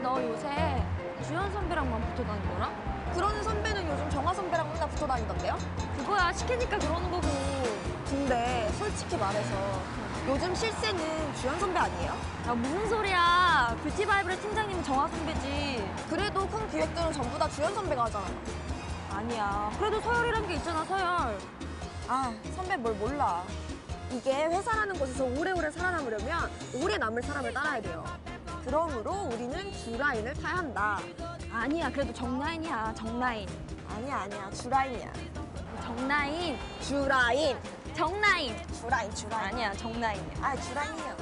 너 요새 주연 선배랑만 붙어 다니더라? 그러는 선배는 요즘 정화 선배랑 맨날 붙어 다니던데요? 그거야 시키니까 그러는 거고. 근데 솔직히 말해서 요즘 실세는 주연 선배 아니에요? 야 무슨 소리야. 뷰티바이블의 팀장님은 정화 선배지. 그래도 큰 기획들은 전부 다 주연 선배가 하잖아요. 아니야. 그래도 서열이란 게 있잖아, 서열. 아, 선배 뭘 몰라. 이게 회사라는 곳에서 오래오래 살아남으려면 오래 남을 사람을 따라야 돼요. 그러므로 우리는 주라인을 타야 한다. 아니야, 그래도 정라인이야, 정라인. 아니야, 주라인이야. 정라인, 주라인. 정라인. 주라인. 아니야, 정라인이야. 아, 주라인이요.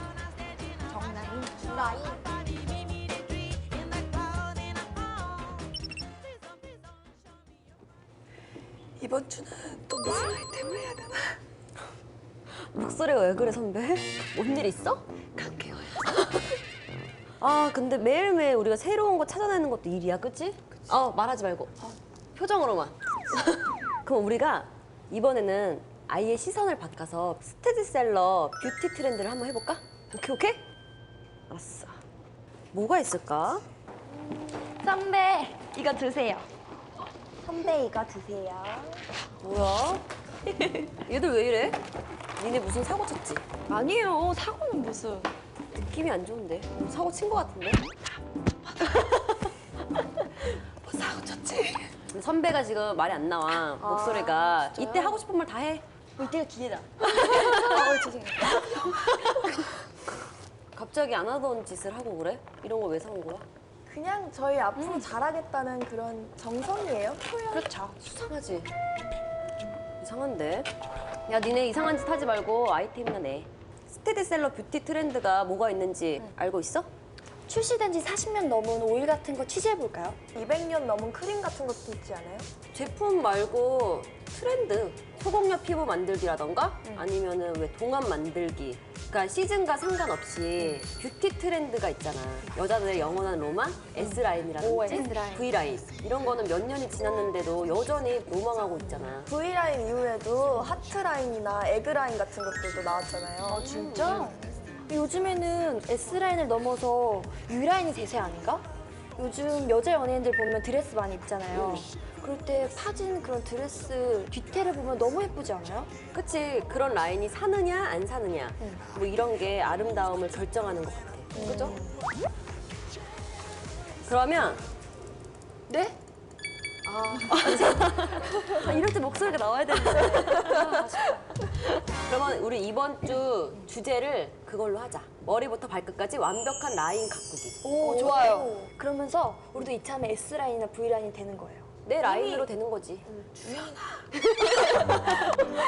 정라인. 주라인. 이번 주는 또 무슨 아이템을 해야 되나? 목소리가 왜 그래, 선배? 뭔 일 있어? 갈게요. 아, 근데 매일매일 우리가 새로운 거 찾아내는 것도 일이야, 그치? 말하지 말고. 표정으로만. 그럼 우리가 이번에는 아이의 시선을 바꿔서 스테디셀러 뷰티 트렌드를 한번 해볼까? 오케이? 알았어. 뭐가 있을까? 선배, 이거 드세요. 선배 이거 드세요. 뭐야? 얘들 왜 이래? 니네 무슨 사고 쳤지? 아니에요, 사고는 무슨. 느낌이 안 좋은데? 사고 친 거 같은데? 뭐 사고 쳤지? 선배가 지금 말이 안 나와, 목소리가. 이때 하고 싶은 말 다 해. 이때가 기회다. 죄송해요. 갑자기 안 하던 짓을 하고 그래? 이런 거 왜 사온 거야? 그냥 저희 앞으로 잘하겠다는 그런 정성이에요. 표현. 그렇죠. 수상하지? 이상한데? 야, 니네 이상한 짓 하지 말고 아이템이나 내. 스테디셀러 뷰티 트렌드가 뭐가 있는지 알고 있어? 출시된 지 40년 넘은 오일 같은 거 취재해볼까요? 200년 넘은 크림 같은 것도 있지 않아요? 제품 말고 트렌드. 소공녀 피부 만들기라던가 아니면은 왜 동안 만들기. 그러니까 시즌과 상관없이 뷰티 트렌드가 있잖아. 여자들의 영원한 로망, S라인이라든지 S라인. V라인. 이런 거는 몇 년이 지났는데도 여전히 로망하고 있잖아. V라인 이후에도 하트라인이나 에그라인 같은 것들도 나왔잖아요. 진짜? 요즘에는 S라인을 넘어서 U라인이 대세 아닌가? 요즘 여자 연예인들 보면 드레스 많이 입잖아요. 그럴 때 파진 그런 드레스 뒤태를 보면 너무 예쁘지 않아요? 그치, 그런 라인이 사느냐 안 사느냐 뭐 이런 게 아름다움을 결정하는 것 같아. 그죠? 그러면 네? 이럴 때 목소리가 나와야 되는데. 그러면 우리 이번 주 주제를 그걸로 하자. 머리부터 발끝까지 완벽한 라인 가꾸기. 오, 좋아요. 그러면서 우리도 이참에 S라인이나 V라인이 되는 거예요. 내 라인으로 되는 거지.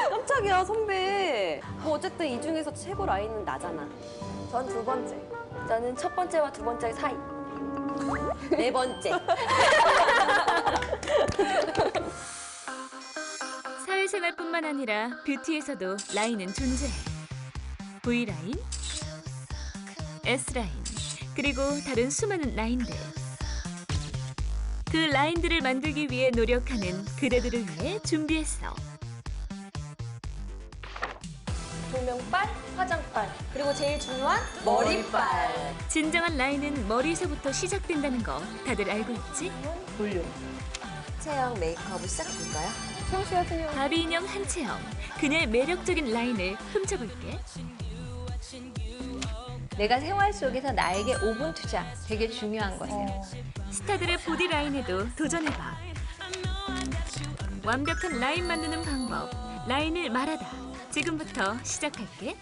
깜짝이야, 선배. 뭐 어쨌든 이 중에서 최고 라인은 나잖아. 전 두 번째. 나는 첫 번째와 두 번째 사이. 네 번째. 사회생활뿐만 아니라 뷰티에서도 라인은 존재해. V라인, S라인, 그리고 다른 수많은 라인들. 그 라인들을 만들기 위해 노력하는 그대들을 위해 준비했어. 조명빨, 화장빨, 그리고 제일 중요한 머리빨. 진정한 라인은 머리에서부터 시작된다는 거 다들 알고 있지? 체형 메이크업을 시작해볼까요? 청취하세요. 바비 인형 한채영, 그녀의 매력적인 라인을 훔쳐볼게. 내가 생활 속에서 나에게 5분 투자 되게 중요한 거예요. 스타들의 보디 라인에도 도전해봐. 완벽한 라인 만드는 방법, 라인을 말하다. 지금부터 시작할게.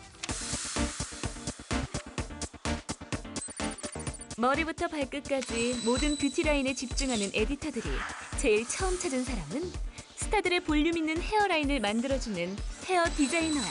머리부터 발끝까지 모든 뷰티 라인에 집중하는 에디터들이 제일 처음 찾은 사람은 스타들의 볼륨 있는 헤어라인을 만들어주는 헤어 디자이너야.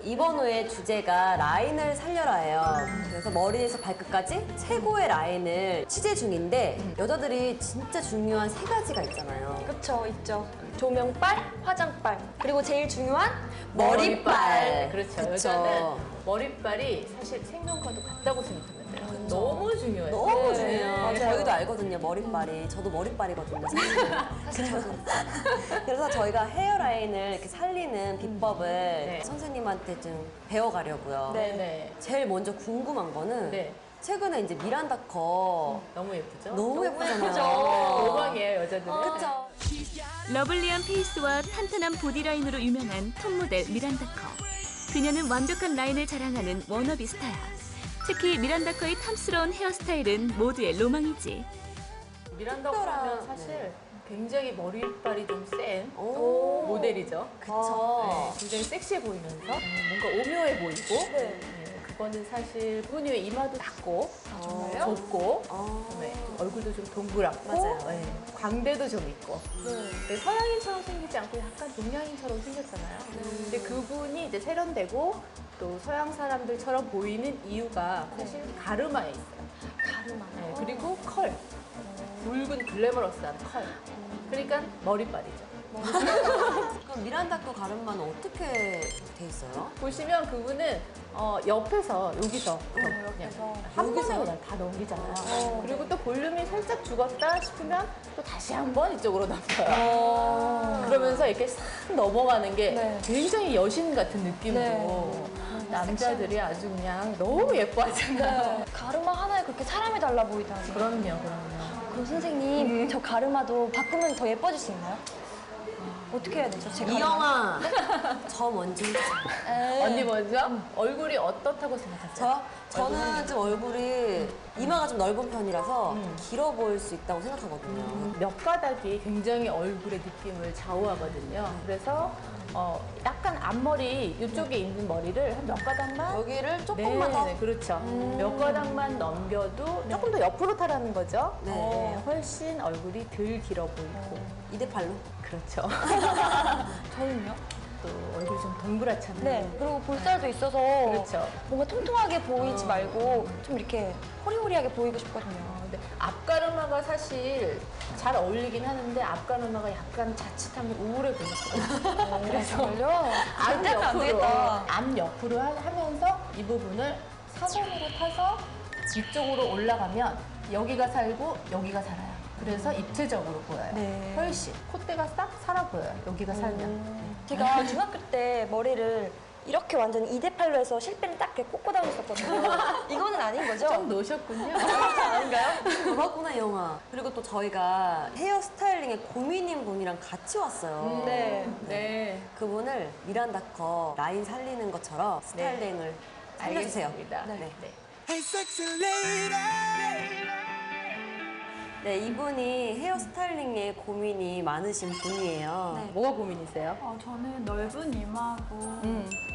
이번 호의 주제가 라인을 살려라예요. 그래서 머리에서 발끝까지 최고의 라인을 취재 중인데 여자들이 진짜 중요한 세 가지가 있잖아요. 그쵸, 있죠. 조명빨, 화장빨, 그리고 제일 중요한 머리빨. 그렇죠. 그쵸. 여자는 머리빨이 사실 생명과도 같다고 생각하면 돼요. 너무 중요해요. 너무 네, 중요해요. 맞아요. 저희도 알거든요, 머리빨이. 저도 머리빨이거든요, 사실. 그래서 저희가 헤어라인을 이렇게 살리는 비법을 선생님한테 좀 배워가려고요. 네. 제일 먼저 궁금한 거는 네. 최근에 이제 미란다 컷 너무 예쁘죠? 너무 예쁘잖아요. 로망이에요, 여자들은. 그쵸? 러블리한 페이스와 탄탄한 보디라인으로 유명한 톱 모델 미란다 커. 그녀는 완벽한 라인을 자랑하는 워너비 스타야. 특히 미란다 커의 탐스러운 헤어스타일은 모두의 로망이지. 미란다 하면 사실 굉장히 머리빨이 좀 센 오. 모델이죠. 그쵸. 네, 굉장히 섹시해 보이면서 뭔가 오묘해 보이고 네, 그거는 사실 본인의 이마도 작고 좁고 네, 얼굴도 좀 동그랗고 맞아요. 네, 광대도 좀 있고 네, 서양인처럼 생기지 않고 약간 동양인처럼 생겼잖아요. 근데 그분이 이제 세련되고 또 서양 사람들처럼 보이는 이유가 사실 가르마에 있어요. 가르마. 네, 그리고 컬. 붉은 글래머러스한 컬. 그러니까 머리빨이죠. 그럼 미란다 컷 가르마는 어떻게 돼 있어요? 보시면 그분은 옆에서 여기서 그냥 한 번에 그냥 다 넘기잖아요. 그리고 또 볼륨이 살짝 죽었다 싶으면 또 다시 한 번 이쪽으로 넘겨요. 그러면서 이렇게 싹 넘어가는 게 굉장히 여신 같은 느낌으로 남자들이 아주 그냥 너무 예뻐하잖아요. 가르마 하나에 그렇게 사람이 달라 보이다니. 그럼요. 그럼 선생님, 저 가르마도 바꾸면 더 예뻐질 수 있나요? 어떻게 해야 되죠? 제 가르마? 이영아, 저 먼저 해주세요. 언니 먼저 얼굴이 어떻다고 생각하세요? 저는 좀 얼굴이 이마가 좀 넓은 편이라서 길어 보일 수 있다고 생각하거든요. 몇 가닥이 굉장히 얼굴의 느낌을 좌우하거든요. 그래서 약간 앞머리 이쪽에 있는 머리를 한 몇 가닥만 여기를 조금만 더. 네, 그렇죠. 몇 가닥만 넘겨도 조금 더 옆으로 타라는 거죠. 네. 훨씬 얼굴이 덜 길어 보이고. 2대8로. 그렇죠. 저는요? 또 얼굴이 좀 동그랗잖아요. 네. 그리고 볼살도 있어서 그렇죠. 뭔가 통통하게 보이지 말고 좀 이렇게 호리호리하게 보이고 싶거든요. 근데 앞가르마가 사실 잘 어울리긴 하는데 앞가르마가 약간 자칫하면 우울해 보였어요. 그래서 정말요? 앞 절대 안 옆으로, 되겠다. 앞 옆으로 하면서 이 부분을 사선으로 타서 뒤쪽으로 올라가면 여기가 살고 여기가 살아요. 그래서 입체적으로 보여요. 네. 훨씬 콧대가 싹 살아 보여요. 여기가 살면. 제가 중학교 때 머리를 이렇게 완전 2대8로 해서 실핀을 딱 이렇게 꽂고 다녔었거든요. 이거는 아닌 거죠? 좀 노셨군요. 아닌가요? 그렇구나, 영아. 그리고 또 저희가 헤어 스타일링에 고민인 분이랑 같이 왔어요. 네. 네. 그분을 미란다 컷 라인 살리는 것처럼 스타일링을 살려주세요. 알겠습니다. 네. 네. 네, 이분이 헤어 스타일링에 고민이 많으신 분이에요. 뭐가 고민이세요? 저는 넓은 이마하고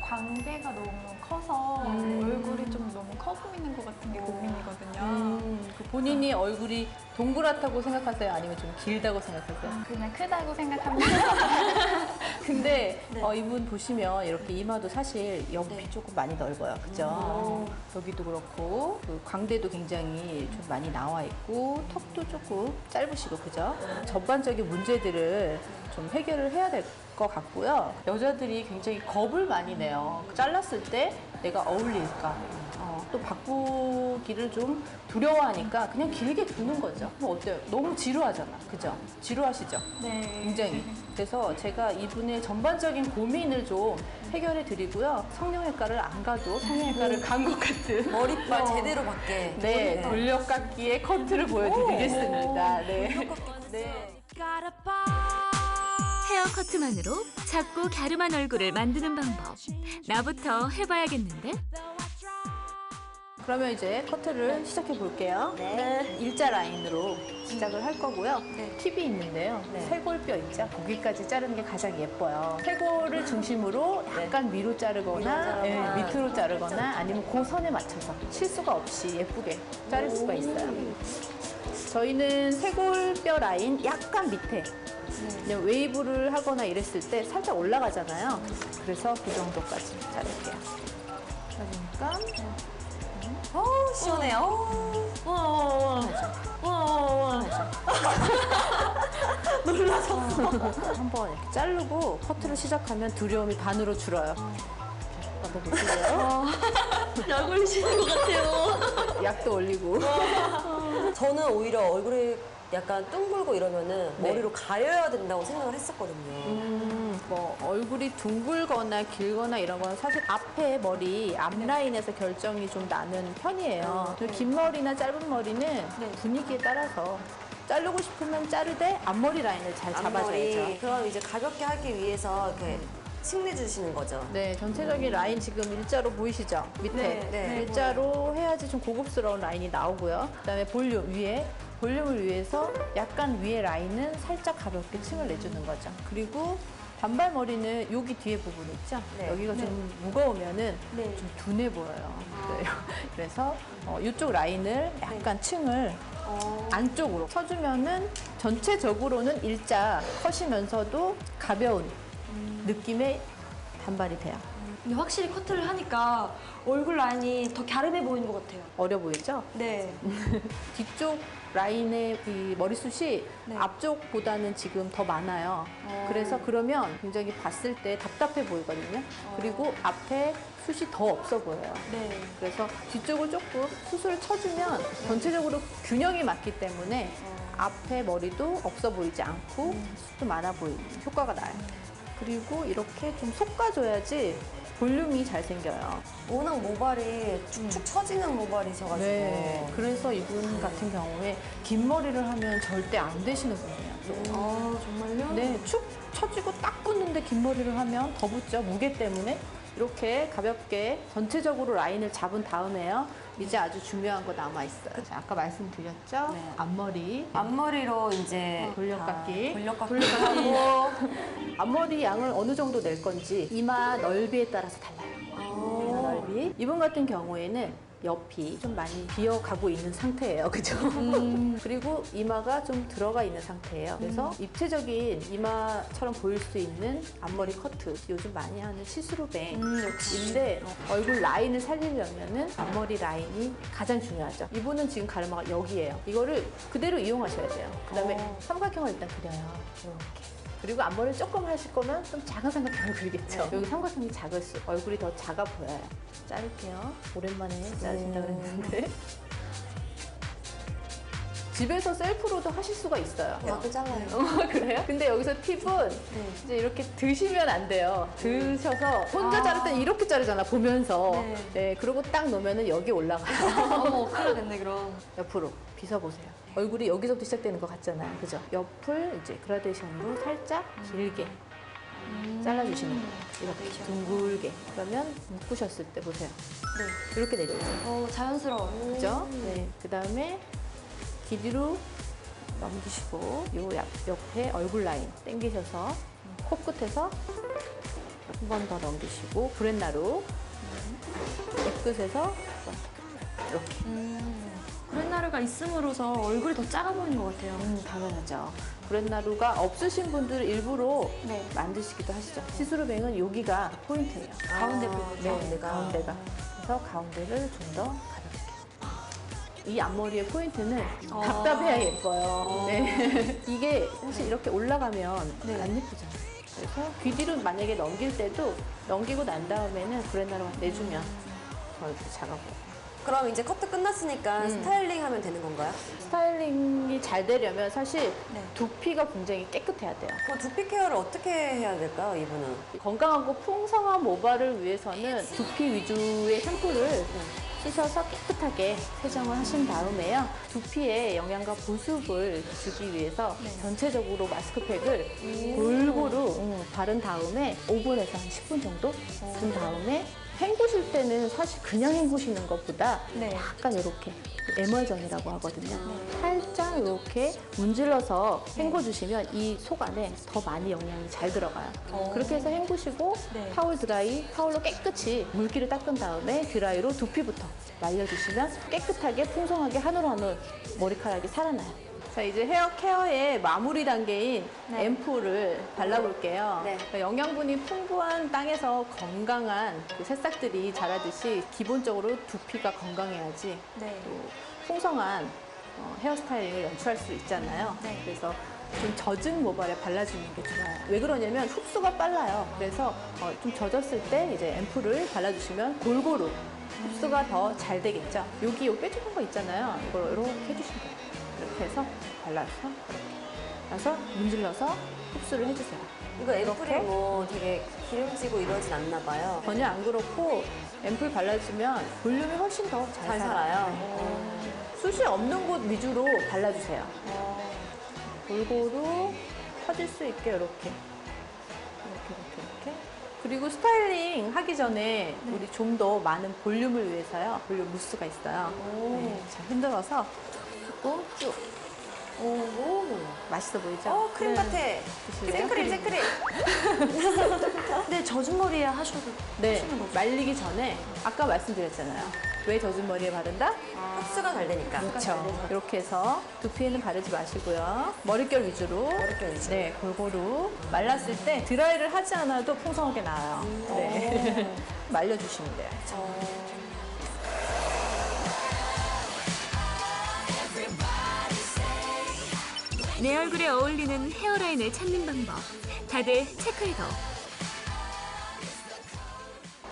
광대가 너무 커서 얼굴이 좀 너무 커 보이는 것 같은 게 고민이거든요. 그 본인이 얼굴이 동그랗다고 생각하세요? 아니면 좀 길다고 생각하세요? 그냥 크다고 생각합니다. 근데 이분 보시면 이렇게 이마도 사실 옆이 조금 많이 넓어요. 그죠? 여기도 그렇고 그 광대도 굉장히 좀 많이 나와 있고 턱도 조금 짧으시고 그죠? 전반적인 문제들을 좀 해결을 해야 될 것 같고요. 여자들이 굉장히 겁을 많이 내요. 잘랐을 때 내가 어울릴까? 또 바꾸기를 좀 두려워하니까 그냥 길게 두는 거죠. 그럼 어때요? 너무 지루하잖아. 그죠? 지루하시죠? 네. 굉장히. 그래서 제가 이분의 전반적인 고민을 좀 해결해 드리고요. 성형외과를 안 가도 성형외과를 간 것 같은 머리빨 제대로 받게. 네, 돌려깎기의 커트를 보여드리겠습니다. 네. 네. 헤어 커트만으로 작고 갸름한 얼굴을 만드는 방법. 나부터 해봐야겠는데? 그러면 이제 커트를 시작해 볼게요. 네. 일자 라인으로 시작을 할 거고요. 팁이 있는데요. 쇄골뼈 있죠? 거기까지 자르는 게 가장 예뻐요. 쇄골을 중심으로 약간 위로 자르거나 밑으로 자르거나 아니면 그 선에 맞춰서 실수가 없이 예쁘게 자를 수가 있어요. 저희는 쇄골뼈 라인 약간 밑에 그냥 웨이브를 하거나 이랬을 때 살짝 올라가잖아요. 그래서 그 정도까지 자를게요. 그러니까 시원해요. 한번 이렇게 자르고 커트를 시작하면 두려움이 반으로 줄어요. 한번 보실래요? 약 올리시는 것 같아요. 약도 올리고. 저는 오히려 얼굴이 약간 둥글고 이러면은 네. 머리로 가려야 된다고 생각을 했었거든요. 뭐 얼굴이 둥글거나 길거나 이런 건 사실 앞에 머리 앞라인에서 결정이 좀 나는 편이에요. 그리고 긴 머리나 짧은 머리는 분위기에 따라서 자르고 싶으면 자르되 앞머리 라인을 잘 잡아줘야죠. 그럼 이제 가볍게 하기 위해서 이렇게 층내주시는 거죠. 네, 전체적인 라인 지금 일자로 보이시죠? 밑에 네. 일자로 해야지 좀 고급스러운 라인이 나오고요. 그다음에 볼륨을 위해서 약간 위에 라인은 살짝 가볍게 층을 내주는 거죠. 그리고 단발머리는 여기 뒤에 부분 있죠? 네. 여기가 좀 무거우면은 좀 둔해 보여요. 네. 그래서 이쪽 라인을 약간 층을 안쪽으로 쳐주면은 전체적으로는 일자 컷이면서도 가벼운 느낌의 단발이 돼요. 근데 확실히 커트를 하니까 얼굴 라인이 더 갸름해 보이는 것 같아요. 어려 보이죠? 네. 뒤쪽 라인의 이 머리숱이 네. 앞쪽보다는 지금 더 많아요. 그래서 그러면 굉장히 봤을 때 답답해 보이거든요. 그리고 앞에 숱이 더 없어 보여요. 네. 그래서 뒤쪽을 조금 숱을 쳐주면 전체적으로 균형이 맞기 때문에 앞에 머리도 없어 보이지 않고 숱도 많아 보이는 효과가 나요. 그리고 이렇게 좀 솎아줘야지 볼륨이 잘 생겨요. 워낙 모발이 축축 처지는 모발이셔가지고. 네. 그래서 이분 같은 경우에 긴 머리를 하면 절대 안 되시는 분이에요. 또. 아, 정말요? 네, 축 처지고 딱 붙는데 긴 머리를 하면 더 붙죠. 무게 때문에. 이렇게 가볍게 전체적으로 라인을 잡은 다음에요. 이제 아주 중요한 거 남아있어요. 자, 아까 말씀드렸죠? 네. 앞머리. 앞머리로 이제 돌려깎기. 돌려깎기 하고 앞머리 양을 어느 정도 낼 건지 이마 넓이에 따라서 달라요. 이마 넓이. 이분 같은 경우에는 옆이 좀 많이 비어가고 있는 상태예요. 그죠? 그리고 이마가 좀 들어가 있는 상태예요. 그래서 입체적인 이마처럼 보일 수 있는 앞머리 커트. 요즘 많이 하는 시스루뱅인데 얼굴 라인을 살리려면은 앞머리 라인이 가장 중요하죠. 이분은 지금 가르마가 여기예요. 이거를 그대로 이용하셔야 돼요. 그다음에 삼각형을 일단 그려요. 이렇게. 그리고 앞머리를 조금 하실 거면 좀 작은 삼각형을 그리겠죠. 여기 삼각형이 작을수록 얼굴이 더 작아 보여요. 자를게요. 오랜만에 자르신다 그랬는데. 집에서 셀프로도 하실 수가 있어요. 나도 잘라요. 그래요? 근데 여기서 팁은 이제 이렇게 드시면 안 돼요. 드셔서 혼자 자를 땐 이렇게 자르잖아, 보면서. 네, 그리고 딱 놓으면 여기 올라가요. 어머, 큰일 났네, 그럼. 옆으로 빗어보세요. 얼굴이 여기서부터 시작되는 것 같잖아요. 그죠? 옆을 이제 그라데이션으로 살짝 길게 잘라주시는 거예요. 이렇게 둥글게. 그러면 묶으셨을 때 보세요. 이렇게 내려오세요. 자연스러워. 그죠? 네. 그 다음에 길이로 넘기시고 요 옆에 얼굴 라인 당기셔서 코끝에서 한 번 더 넘기시고 브렛나루 입끝에서 이렇게 브렛나루가 있음으로써 얼굴이 더 작아 보이는 것 같아요. 당연하죠. 브렛나루가 없으신 분들 일부러 네. 만드시기도 하시죠. 시스루뱅은 여기가 포인트예요. 가운데 부분. 네, 가운데가. 그래서 가운데를 좀 더 가볍게. 이 앞머리의 포인트는 답답해야 예뻐요. 네. 이게 사실 이렇게 올라가면 안 예쁘잖아요. 그래서 귀 뒤로 만약에 넘길 때도 넘기고 난 다음에는 브렛나루만 내주면 더 이렇게 작아 보여요. 그럼 이제 커트 끝났으니까 스타일링 하면 되는 건가요? 스타일링이 잘 되려면 사실 두피가 굉장히 깨끗해야 돼요. 그 두피 케어를 어떻게 해야 될까요, 이분은? 건강하고 풍성한 모발을 위해서는 두피 위주의 샴푸를 씻어서 깨끗하게 세정을 하신 다음에요. 두피에 영양과 보습을 주기 위해서 전체적으로 마스크팩을 골고루 바른 다음에 오븐에서 한 10분 정도 둔 다음에 헹구실 때는 사실 그냥 헹구시는 것보다 약간 이렇게 에멀전이라고 하거든요. 살짝 이렇게 문질러서 헹궈주시면 이 속 안에 더 많이 영양이 잘 들어가요. 그렇게 해서 헹구시고 타올 드라이, 타올로 깨끗이 물기를 닦은 다음에 드라이로 두피부터 말려주시면 깨끗하게 풍성하게 한 올 한 올 머리카락이 살아나요. 자, 이제 헤어 케어의 마무리 단계인 앰플을 발라볼게요. 그러니까 영양분이 풍부한 땅에서 건강한 그 새싹들이 자라듯이 기본적으로 두피가 건강해야지 또 풍성한 헤어스타일링을 연출할 수 있잖아요. 그래서 좀 젖은 모발에 발라주는 게 좋아요. 왜 그러냐면 흡수가 빨라요. 그래서 좀 젖었을 때 이제 앰플을 발라주시면 골고루 흡수가 더 잘 되겠죠. 여기 요 뾰족한 거 있잖아요. 이걸 이렇게 해주시면 돼요. 이렇게. 이렇게 해서 발라서 이렇게 해서 문질러서 흡수를 해주세요. 이거 앰플이 뭐 되게 기름지고 이러진 않나 봐요. 전혀 안 그렇고 앰플 발라주면 볼륨이 훨씬 더 잘 살아요. 숱이 없는 곳 위주로 발라주세요. 골고루 퍼질 수 있게 이렇게. 그리고 스타일링 하기 전에 우리 좀 더 많은 볼륨을 위해서요. 볼륨 무스가 있어요. 네, 잘 흔들어서 쭉. 오, 맛있어 보이죠? 크림 같아. 드실래요? 생크림. 근데 젖은 머리에 하셔도 네, 말리기 전에 아까 말씀드렸잖아요. 왜 젖은 머리에 바른다? 흡수가 잘 되니까. 그렇죠. 이렇게 해서 두피에는 바르지 마시고요. 머릿결 위주로. 네, 골고루. 말랐을 때 드라이를 하지 않아도 풍성하게 나와요. 네. 말려주시면 돼요. 내 얼굴에 어울리는 헤어라인을 찾는 방법. 다들 체크해둬.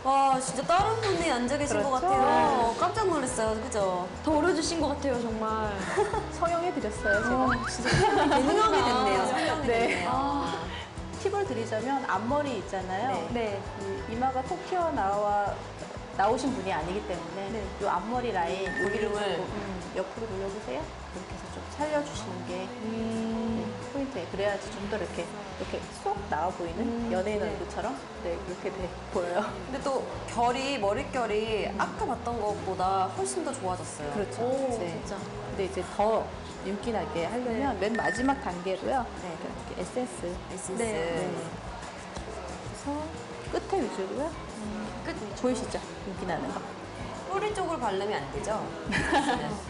와, 진짜 다른 분이 앉아 계신 것 그렇죠. 같아요. 깜짝 놀랐어요. 그죠? 더 어려주신 것 같아요, 정말. 성형해드렸어요, 제가. 진짜 개능하게 됐네요. 성형이 네. 됐네요. 팁을 드리자면 앞머리 있잖아요. 네. 이 이마가 톡 나오신 분이 아니기 때문에 이 앞머리 라인 볼륨을 옆으로 돌려보세요. 이렇게 해서 좀 살려주시는 게 포인트예요. 그래야지 좀 더 이렇게 쏙 나와 보이는 연예인 얼굴처럼 그렇게 보여요. 근데 또 머릿결이 아까 봤던 것보다 훨씬 더 좋아졌어요. 그렇죠. 네. 진짜. 근데 이제 더 윤기나게 하려면 맨 마지막 단계로요. 이렇게 에센스. 네. 그래서 끝에 위주로요. 끝 보이시죠? 윤기나는 거. 뿌리 쪽으로 바르면 안 되죠?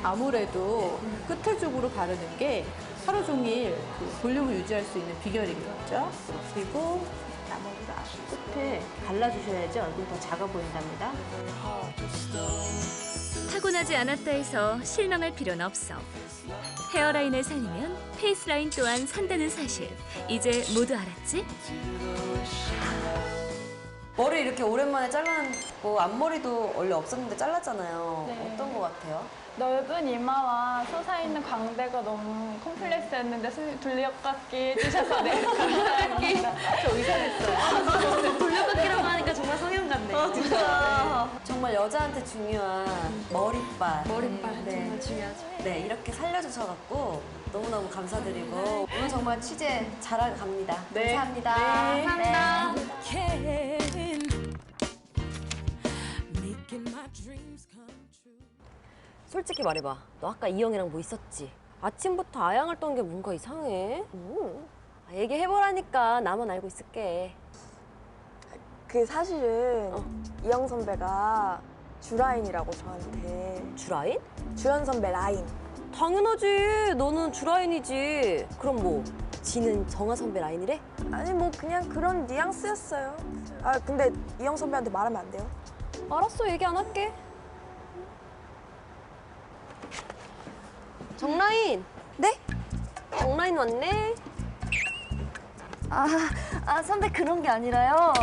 아무래도 끝에 쪽으로 바르는 게 하루 종일 그 볼륨을 유지할 수 있는 비결이겠죠. 그리고 나머지 끝에 발라주셔야지 얼굴이 더 작아 보인답니다. 타고나지 않았다 해서 실망할 필요는 없어. 헤어라인을 살리면 페이스라인 또한 산다는 사실. 이제 모두 알았지? 머리 이렇게 오랜만에 잘랐고 앞머리도 원래 없었는데 잘랐잖아요. 네. 어떤 것 같아요? 넓은 이마와 솟아있는 광대가 너무 콤플렉스였는데 돌려깎기 해주셔서 네, 감사합니다. 저 의사 됐어요. 돌려깎기라고 하니까 정말 성형 같네. 진짜. 정말 여자한테 중요한 머리빨. 머리빨 네. 정말 중요하죠. 네, 이렇게 살려주셔갖고 너무너무 감사드리고 오늘 정말 취재 잘하고 갑니다. 네. 감사합니다. 네. 감사합니다. 솔직히 말해봐. 너 아까 이영이랑 뭐 있었지? 아침부터 아양을 떤 게 뭔가 이상해. 얘기해보라니까 나만 알고 있을게. 그 사실은 이영 선배가 주라인이라고 저한테. 주라인? 주연 선배 라인. 당연하지. 너는 주라인이지. 그럼 뭐 지는 정아 선배 라인이래? 아니 뭐 그냥 그런 뉘앙스였어요. 아 근데 이영 선배한테 말하면 안 돼요? 알았어. 얘기 안 할게. 정라인. 네? 정라인 왔네. 선배 그런 게 아니라요.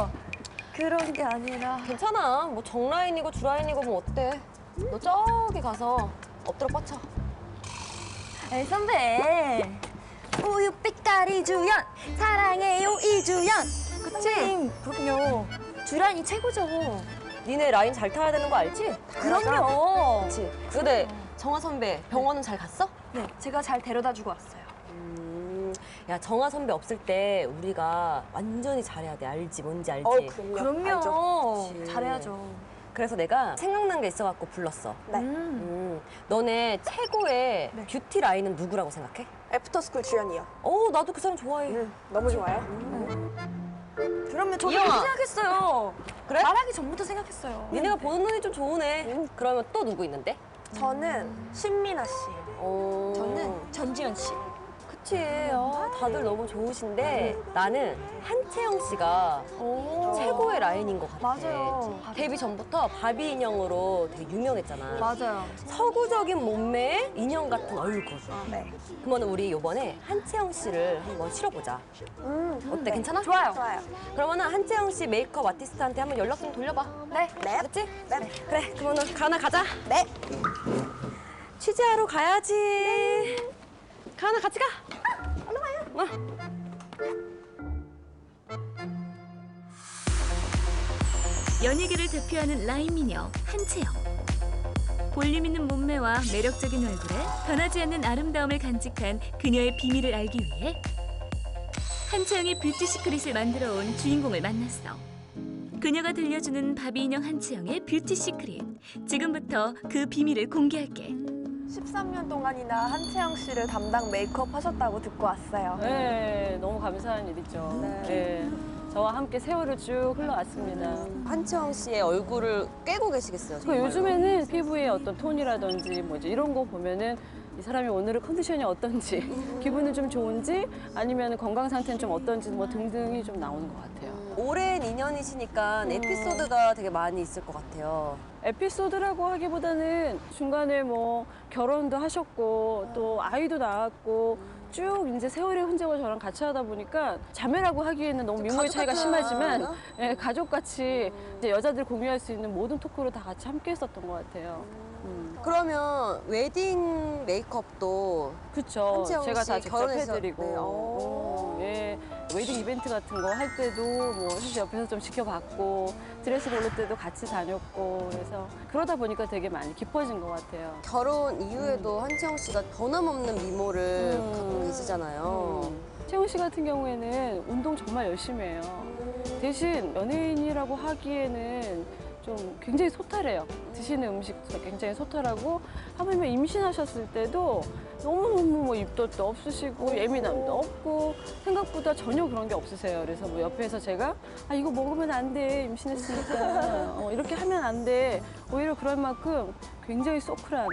그런 게 아니라. 괜찮아. 뭐 정라인이고 주라인이고 뭐 어때? 너 저기 가서 엎드려 뻗쳐. 에이, 선배. 우유 빛깔이 주연, 사랑해요 이주연. 그치? 그럼요. 주란이 최고죠. 니네 라인 잘 타야 되는 거 알지? 그럼요. 그치. 근데 정아 선배 병원은 잘 갔어? 네, 제가 잘 데려다 주고 왔어요. 야 정아 선배 없을 때 우리가 완전히 잘해야 돼. 알지? 뭔지 알지? 그럼요. 알죠. 그치. 잘해야죠. 그래서 내가 생각난 게 있어갖고 불렀어. 네. 너네 최고의 뷰티 라인은 누구라고 생각해? 애프터스쿨 주연이요. 나도 그 사람 좋아해. 너무 좋아요. 그러면 저도 이영아. 그렇게 생각했어요. 그래? 말하기 전부터 생각했어요. 니네가 보는 눈이 좀 좋으네. 그러면 또 누구 있는데? 저는 신민아 씨. 저는 전지현 씨. 그치. 다들 너무 좋으신데 나는 한채영 씨가 최고의 라인인 것 같아. 맞아요. 데뷔 전부터 바비 인형으로 되게 유명했잖아. 맞아요. 서구적인 몸매에 인형 같은 얼굴. 네. 그러면 우리 이번에 한채영 씨를 한번 실어보자. 어때? 괜찮아? 좋아요. 좋아요. 그러면은 한채영 씨 메이크업 아티스트한테 한번 연락 좀 돌려봐. 네. 네. 그치? 네. 그래. 그러면은 가자. 네. 취재하러 가야지. 가은아 같이 가. 올라와요. 연예계를 대표하는 라인 미녀 한채영. 볼륨 있는 몸매와 매력적인 얼굴에 변하지 않는 아름다움을 간직한 그녀의 비밀을 알기 위해 한채영이 뷰티 시크릿을 만들어 온 주인공을 만났어. 그녀가 들려주는 바비 인형 한채영의 뷰티 시크릿. 지금부터 그 비밀을 공개할게. 13년 동안이나 한채영 씨를 담당 메이크업 하셨다고 듣고 왔어요. 네, 너무 감사한 일이죠. 네. 저와 함께 세월을 쭉 흘러왔습니다. 한채영 씨의 얼굴을 꿰고 계시겠어요. 그 정말로. 요즘에는 피부의 어떤 톤이라든지 뭐 이제 이런 거 보면은 이 사람이 오늘은 컨디션이 어떤지, 기분은 좀 좋은지, 아니면 건강 상태는 좀 어떤지 뭐 등등이 좀 나오는 것 같아요. 오랜 인연이시니까 에피소드가 되게 많이 있을 것 같아요. 에피소드라고 하기보다는 중간에 뭐 결혼도 하셨고 또 아이도 낳았고 쭉 이제 세월의 흔적을 저랑 같이 하다 보니까 자매라고 하기에는 너무 미모의 차이가 심하지만 예, 가족같이 이제 여자들 공유할 수 있는 모든 토크로 다 같이 함께 했었던 것 같아요. 그러면 웨딩 메이크업도 그쵸. 한채영 제가 씨 다 직접 결혼해서- 해드리고. 네. 예. 웨딩 이벤트 같은 거 할 때도 뭐 사실 옆에서 좀 지켜봤고 드레스 고를 때도 같이 다녔고 그래서 그러다 보니까 되게 많이 깊어진 것 같아요. 결혼 이후에도 한채영 씨가 변함없는 미모를 갖고 계시잖아요. 채영 씨 같은 경우에는 운동 정말 열심히 해요. 대신 연예인이라고 하기에는 좀 굉장히 소탈해요. 드시는 음식도 굉장히 소탈하고 하물며 임신하셨을 때도 너무너무 뭐 입덧도 없으시고 예민함도 없고 생각보다 전혀 그런 게 없으세요. 그래서 뭐 옆에서 제가 아 이거 먹으면 안 돼. 임신했으니까 이렇게 하면 안 돼. 오히려 그럴 만큼 굉장히 소클한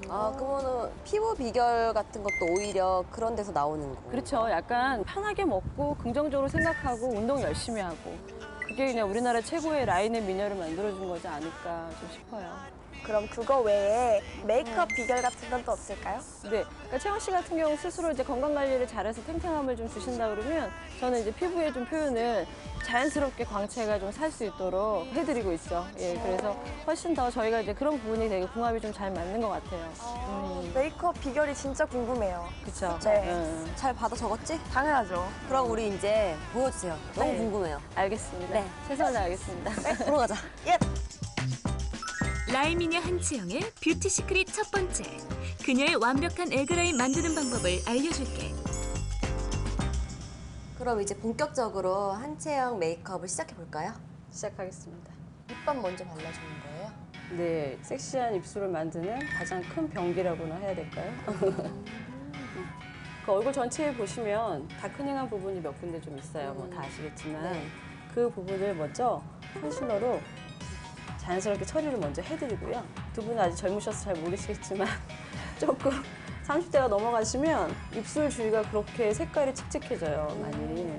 아, 그러면은 피부 비결 같은 것도 오히려 그런 데서 나오는 거. 그렇죠. 약간 편하게 먹고 긍정적으로 생각하고 운동 열심히 하고 그게 그냥 우리나라 최고의 라인의 미녀를 만들어준 거지 않을까 좀 싶어요. 그럼 그거 외에 메이크업 비결 같은 건 또 없을까요? 네, 그러니까 채영 씨 같은 경우 스스로 이제 건강 관리를 잘해서 탱탱함을 좀 주신다 그러면 저는 이제 피부의 좀 표현을 자연스럽게 광채가 좀 살 수 있도록 해드리고 있죠. 예, 그래서 훨씬 더 저희가 이제 그런 부분이 되게 궁합이 좀 잘 맞는 것 같아요. 메이크업 비결이 진짜 궁금해요. 그렇죠. 네. 잘 받아 적었지? 당연하죠. 그럼 우리 이제 보여주세요. 너무 네. 궁금해요. 알겠습니다. 네. 최선을 다하겠습니다. 보러 가자. 라인 미녀 한채영의 뷰티 시크릿 첫 번째. 그녀의 완벽한 에그라인 만드는 방법을 알려줄게. 그럼 이제 본격적으로 한채영 메이크업을 시작해 볼까요? 시작하겠습니다. 립밤 먼저 발라주는 거예요? 네, 섹시한 입술을 만드는 가장 큰 병기라고나 해야 될까요? 그 얼굴 전체에 보시면 다크닝한 부분이 몇 군데 좀 있어요. 뭐 다 아시겠지만 네. 그 부분을 먼저 컨실러로 자연스럽게 처리를 먼저 해드리고요. 두 분은 아직 젊으셔서 잘 모르시겠지만 조금 30대가 넘어가시면 입술 주위가 그렇게 색깔이 칙칙해져요, 많이.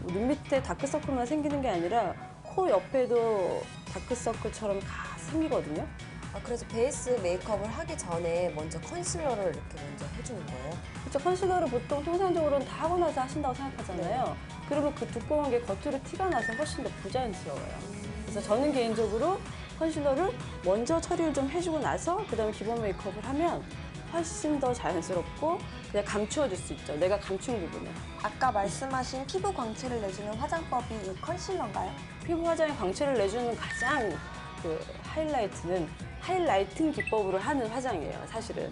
눈 밑에 다크서클만 생기는 게 아니라 코 옆에도 다크서클처럼 다 생기거든요. 아, 그래서 베이스 메이크업을 하기 전에 먼저 컨실러를 이렇게 먼저 해주는 거예요? 그렇죠. 컨실러를 보통 통상적으로는 다 하고 나서 하신다고 생각하잖아요. 그러면 그 두꺼운 게 겉으로 티가 나서 훨씬 더 부자연스러워요. 그래서 저는 개인적으로 컨실러를 먼저 처리를 좀 해주고 나서 그다음에 기본 메이크업을 하면 훨씬 더 자연스럽고 그냥 감추어줄 수 있죠. 내가 감춘 부분을. 아까 말씀하신 피부 광채를 내주는 화장법이 이 컨실러인가요? 피부 화장에 광채를 내주는 가장 그 하이라이트는 하이라이팅 기법으로 하는 화장이에요, 사실은.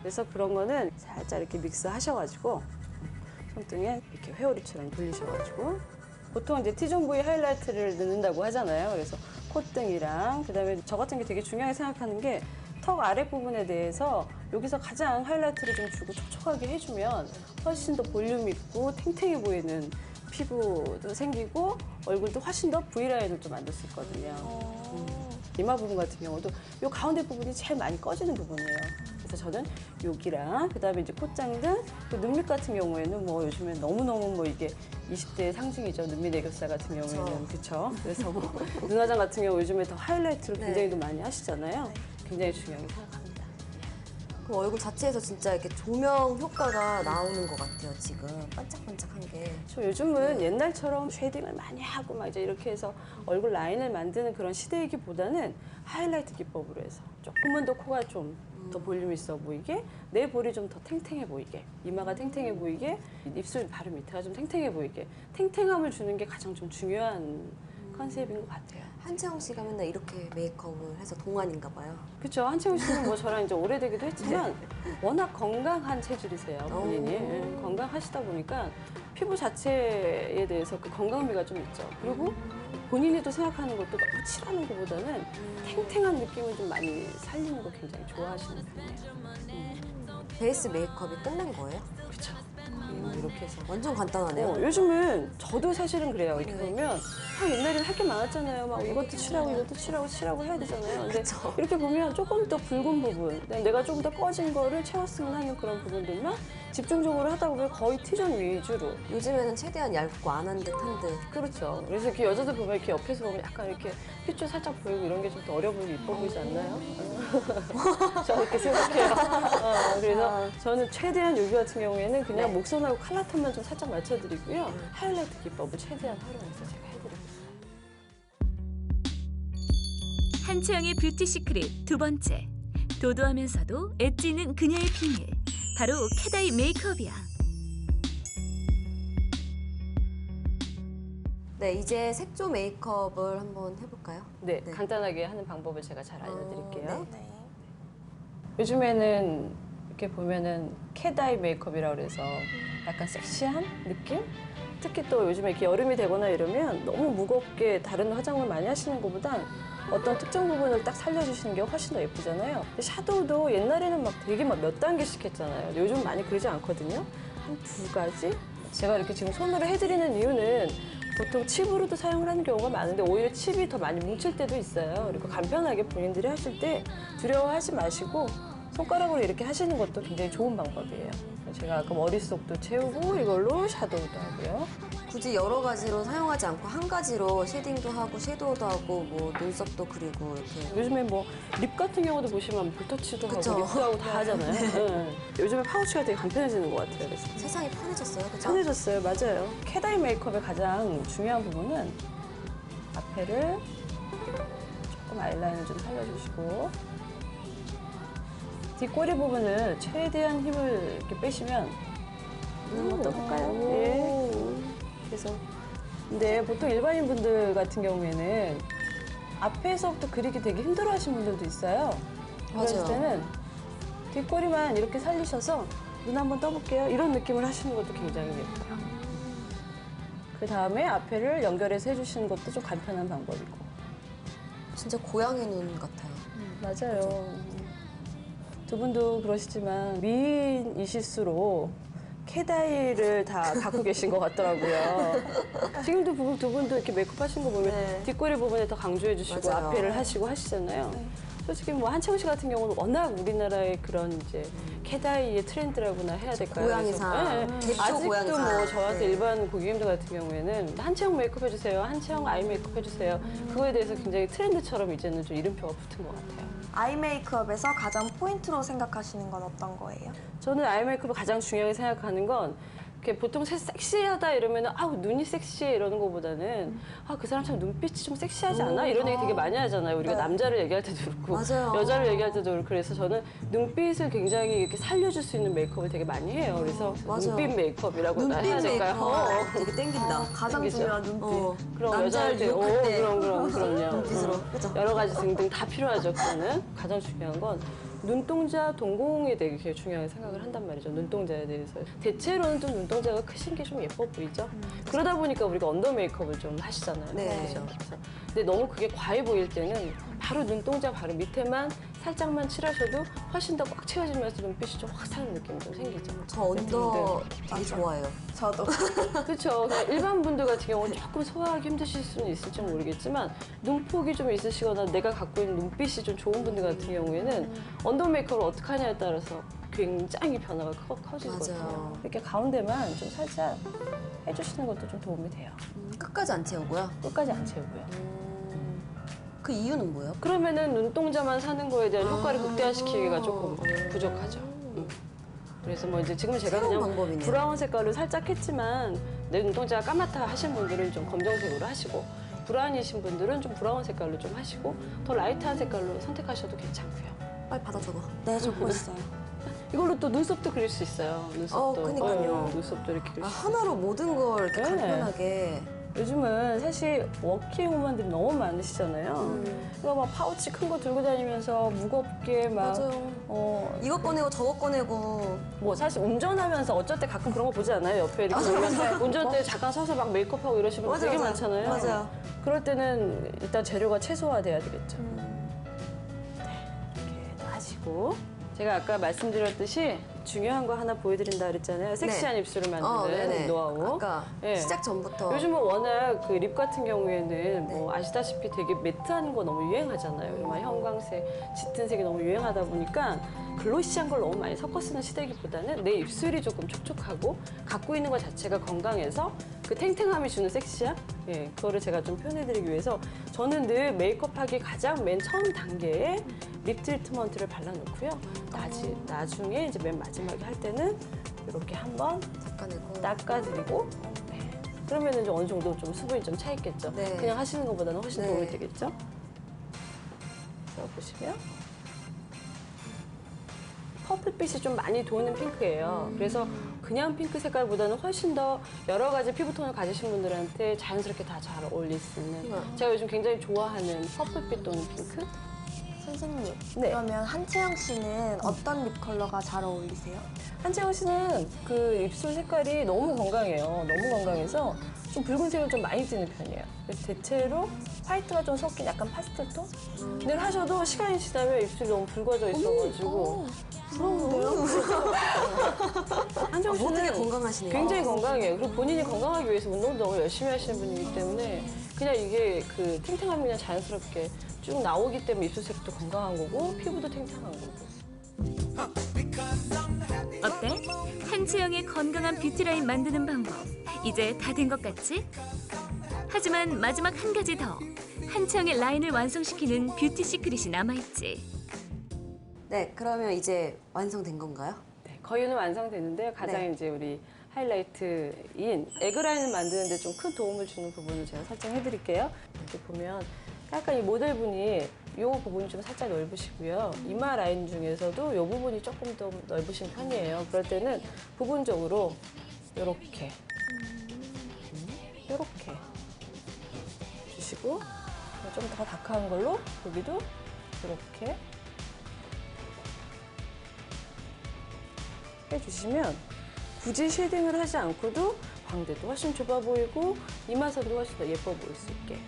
그래서 그런 거는 살짝 이렇게 믹스 하셔가지고 손등에 이렇게 회오리처럼 돌리셔가지고 보통 이제 T존 부위 하이라이트를 넣는다고 하잖아요. 그래서 콧등이랑 그다음에 저 같은 게 되게 중요하게 생각하는 게 턱 아랫부분에 대해서 여기서 가장 하이라이트를 좀 주고 촉촉하게 해주면 훨씬 더 볼륨 있고 탱탱해 보이는 피부도 생기고 얼굴도 훨씬 더 V라인을 또 만들 수 있거든요. 이마 부분 같은 경우도 이 가운데 부분이 제일 많이 꺼지는 부분이에요. 그래서 저는 여기랑 그다음에 이제 콧장등, 그 눈밑 같은 경우에는 뭐 요즘에 너무너무 뭐 이게 20대의 상징이죠. 눈밑 애교살 같은 경우에는. 그렇죠. 그래서 뭐 눈화장 같은 경우 요즘에 더 하이라이트를 굉장히 더 많이 하시잖아요. 굉장히 중요하게 생각합니다. 그 얼굴 자체에서 진짜 이렇게 조명 효과가 나오는 것 같아요, 지금. 반짝반짝한 게. 저 요즘은 옛날처럼 쉐딩을 많이 하고 막 이제 이렇게 해서 얼굴 라인을 만드는 그런 시대이기보다는 하이라이트 기법으로 해서 조금만 더 코가 좀 더 볼륨 있어 보이게, 내 볼이 좀 더 탱탱해 보이게, 이마가 탱탱해 보이게, 입술 바로 밑에가 좀 탱탱해 보이게, 탱탱함을 주는 게 가장 좀 중요한 컨셉인 것 같아요. 한채영 씨가 맨날 이렇게 메이크업을 해서 동안인가 봐요. 그렇죠. 한채영 씨는 뭐 저랑 이제 오래되기도 했지만 워낙 건강한 체질이세요, 본인이. 건강하시다 보니까 피부 자체에 대해서 그 건강미가 좀 있죠. 그리고 본인이 또 생각하는 것도 너무 칠하는 것보다는 탱탱한 느낌을 좀 많이 살리는 거 굉장히 좋아하시는 편이에요. 베이스 메이크업이 끝난 거예요? 그렇죠. 이렇게 해서. 완전 간단하네요. 요즘은 저도 사실은 그래요. 이렇게 보면 옛날에는 할 게 많았잖아요. 막 이것도 칠하고 이것도 칠하고 해야 되잖아요. 근데 이렇게 보면 조금 더 붉은 부분, 내가 조금 더 꺼진 거를 채웠으면 하는 그런 부분들만 집중적으로 하다 보면 거의 T존 위주로. 요즘에는 최대한 얇고 안 한 듯 한 듯. 그렇죠. 그래서 이렇게 여자들 보면 이렇게 옆에서 보면 약간 이렇게 핏줄 살짝 보이고 이런 게 좀 더 어려 보이고 이뻐 보이지 않나요? 저는 그렇게 생각해요. 그래서 저는 최대한 여기 같은 경우에는 그냥 목선하고 칼라톤만 좀 살짝 맞춰드리고요. 하이라이트 기법을 최대한 활용해서 제가 해드리고 있어요. 한채영의 뷰티 시크릿 두 번째. 도도하면서도 엣지 있는 그녀의 비밀. 바로 캐다이 메이크업이야. 네, 이제 색조 메이크업을 한번 해볼까요? 네, 간단하게 하는 방법을 제가 잘 알려드릴게요. 네. 요즘에는 이렇게 보면은 캐다이 메이크업이라고 그래서 약간 섹시한 느낌? 특히 또 요즘에 이렇게 여름이 되거나 이러면 너무 무겁게 다른 화장을 많이 하시는 것보단 어떤 특정 부분을 딱 살려주시는 게 훨씬 더 예쁘잖아요. 근데 샤도우도 옛날에는 막 되게 막 몇 단계씩 했잖아요. 근데 요즘 많이 그러지 않거든요. 한 2가지? 제가 이렇게 지금 손으로 해드리는 이유는 보통 칩으로도 사용을 하는 경우가 많은데 오히려 칩이 더 많이 뭉칠 때도 있어요. 그리고 간편하게 본인들이 하실 때 두려워하지 마시고 손가락으로 이렇게 하시는 것도 굉장히 좋은 방법이에요. 제가 아까 머릿속도 채우고 이걸로 샤도우도 하고요. 굳이 여러 가지로 사용하지 않고 한 가지로 쉐딩도 하고 섀도우도 하고 뭐 눈썹도 그리고 이렇게. 요즘에 뭐 립 같은 경우도 보시면 붓터치도 그쵸. 하고 립도 하고 다 하잖아요. 네. 요즘에 파우치가 되게 간편해지는 것 같아요. 그래서 세상이 편해졌어요, 그죠? 편해졌어요. 맞아요. 캐다이 메이크업의 가장 중요한 부분은 앞에를 조금 아이라인을 좀 살려주시고 뒷꼬리 부분을 최대한 힘을 이렇게 빼시면 한번 떠볼까요? 예. 그래서 근데 보통 일반인 분들 같은 경우에는 앞에서부터 그리기 되게 힘들어하시는 분들도 있어요. 그랬을 맞아요. 때는 뒷꼬리만 이렇게 살리셔서 눈 한번 떠볼게요. 이런 느낌을 하시는 것도 굉장히 예뻐요. 그 다음에 앞에를 연결해서 해주시는 것도 좀 간편한 방법이고. 진짜 고양이 눈 같아요. 맞아요. 두 분도 그러시지만 미인이실수록 캐다이를 다 갖고 계신 것 같더라고요. 지금도 두 분도 이렇게 메이크업 하신 거 보면 뒷꼬리 부분에 더 강조해 주시고 맞아요. 앞에를 하시고 하시잖아요. 솔직히 뭐 한채영 씨 같은 경우는 워낙 우리나라의 그런 이제 캐다이의 트렌드라고나 해야 될까요? 고양이상, 그래서, 대표 아직도 고양이상. 뭐 저한테 네. 일반 고객님들 같은 경우에는 한채영 메이크업 해주세요, 한채영 아이 메이크업 해주세요. 그거에 대해서 굉장히 트렌드처럼 이제는 좀 이름표가 붙은 것 같아요. 아이 메이크업에서 가장 포인트로 생각하시는 건 어떤 거예요? 저는 아이 메이크업을 가장 중요하게 생각하는 건 이렇게 보통 섹시하다 이러면 아우 눈이 섹시해 이러는 것보다는 아 그 사람 참 눈빛이 좀 섹시하지 않아? 이런 얘기 되게 많이 하잖아요. 우리가 남자를 얘기할 때도 그렇고 맞아요. 여자를 얘기할 때도 그렇고 그래서 저는 눈빛을 굉장히 이렇게 살려줄 수 있는 메이크업을 되게 많이 해요. 그래서 맞아요. 눈빛 메이크업이라고 눈빛 해야 될까요? 메이크업 되게 땡긴다. 가장 생기죠? 중요한 눈빛. 그럼 남자를 여자한테 유혹할 때 그럼요. 눈빛으로, 그죠? 여러 가지 등등 다 필요하죠. 그거는 가장 중요한 건 눈동자 동공에 되게 중요하게 생각을 한단 말이죠. 눈동자에 대해서. 대체로는 좀 눈동자가 크신 게 좀 예뻐 보이죠. 그러다 보니까 우리가 언더 메이크업을 좀 하시잖아요. 네. 그죠? 그래서 근데 너무 그게 과해 보일 때는 바로 눈동자 바로 밑에만 살짝만 칠하셔도 훨씬 더 꽉 채워지면서 눈빛이 좀 확 사는 느낌이 좀 생기죠. 저 언더 되게 좋아해요. 저도. 그렇죠. 일반 분들 같은 경우는 조금 소화하기 힘드실 수는 있을지 모르겠지만 눈폭이 좀 있으시거나 내가 갖고 있는 눈빛이 좀 좋은 분들 같은 경우에는 언더 메이크업을 어떻게 하냐에 따라서 굉장히 변화가 커지거든요. 맞아요. 이렇게 가운데만 좀 살짝 해주시는 것도 좀 도움이 돼요. 끝까지 안 채우고요. 끝까지 안 채우고요. 그 이유는 뭐예요? 그러면은 눈동자만 사는 거에 대한 효과를 극대화시키기가 조금 부족하죠. 그래서 뭐 이제 지금 제가 새로운 그냥 방법이네요. 브라운 색깔로 살짝 했지만 내 눈동자가 까맣다 하신 분들은 좀 검정색으로 하시고 브라운이신 분들은 좀 브라운 색깔로 좀 하시고 더 라이트한 색깔로 선택하셔도 괜찮고요. 빨리 받아 적어. 네, 적고 있어요. 이걸로 또 눈썹도 그릴 수 있어요. 눈썹도. 그니까요. 눈썹도 이렇게 그릴 수 하나로 모든 걸 이렇게 네. 간편하게. 요즘은 사실 워킹우먼들이 너무 많으시잖아요. 그거 막 파우치 큰 거 들고 다니면서 무겁게 막 이거 꺼내고 저거 꺼내고. 뭐 사실 운전하면서 어쩔 때 가끔 그런 거 보지 않아요? 옆에 이렇게 보면 운전대 잠깐 서서 막 메이크업하고 이러시는 분 되게 많잖아요. 맞아요. 그럴 때는 일단 재료가 최소화돼야 되겠죠. 이렇게 다 하시고 제가 아까 말씀드렸듯이 중요한 거 하나 보여드린다 그랬잖아요. 섹시한 입술을 만드는 네네. 노하우. 아까 네. 시작 전부터. 요즘은 워낙 그 립 같은 경우에는 뭐 아시다시피 되게 매트한 거 너무 유행하잖아요. 막 형광색, 짙은 색이 너무 유행하다 보니까 글로시한 걸 너무 많이 섞어 쓰는 시대기보다는 내 입술이 조금 촉촉하고 갖고 있는 것 자체가 건강해서 그 탱탱함이 주는 섹시함? 예, 그거를 제가 좀 표현해드리기 위해서 저는 늘 메이크업하기 가장 맨 처음 단계에 립 트리트먼트를 발라놓고요. 나중에 이제 맨 마지막에 할 때는 이렇게 한번 닦아드리고 그러면 이제 어느 정도 좀 수분이 좀 차 있겠죠. 네. 그냥 하시는 것보다는 훨씬 네. 도움이 되겠죠. 자, 보시면 퍼플빛이 좀 많이 도는 핑크예요. 그래서 그냥 핑크 색깔보다는 훨씬 더 여러 가지 피부톤을 가지신 분들한테 자연스럽게 다 잘 어울릴 수 있는 제가 요즘 굉장히 좋아하는 퍼플빛 도는 핑크. 선생님, 네. 그러면 한채영 씨는 어떤 립 컬러가 잘 어울리세요? 한채영 씨는 그 입술 색깔이 너무 건강해요. 너무 건강해서 좀 붉은색을 좀 많이 띠는 편이에요. 그래서 대체로 화이트가 좀 섞인 약간 파스텔 톤? 늘 하셔도 시간이 지나면 입술이 너무 붉어져 있어가지고 부러운데요? 한채영 모든 게 씨는 건강하시네요. 굉장히 건강해요. 그리고 본인이 건강하기 위해서 운동도 너무 열심히 하시는 분이기 때문에 그냥 이게 그 탱탱함이 그냥 자연스럽게 쭉 나오기 때문에 입술색도 건강한 거고 피부도 탱탱한 거고. 어때? 한채영의 건강한 뷰티라인 만드는 방법 이제 다 된 것 같지? 하지만 마지막 한 가지 더 한채영의 라인을 완성시키는 뷰티 시크릿이 남아있지. 네, 그러면 이제 완성된 건가요? 네, 거의는 완성됐는데요. 가장 네. 이제 우리 하이라이트인 에그라인을 만드는데 좀 큰 도움을 주는 부분을 제가 설정해드릴게요. 이렇게 보면 약간 이 모델분이 이 부분이 좀 살짝 넓으시고요. 이마 라인 중에서도 이 부분이 조금 더 넓으신 편이에요. 그럴 때는 부분적으로 이렇게 이렇게 주시고 좀 더 다크한 걸로 여기도 이렇게 해주시면 굳이 쉐딩을 하지 않고도 광대도 훨씬 좁아 보이고 이마선도 훨씬 더 예뻐 보일 수 있게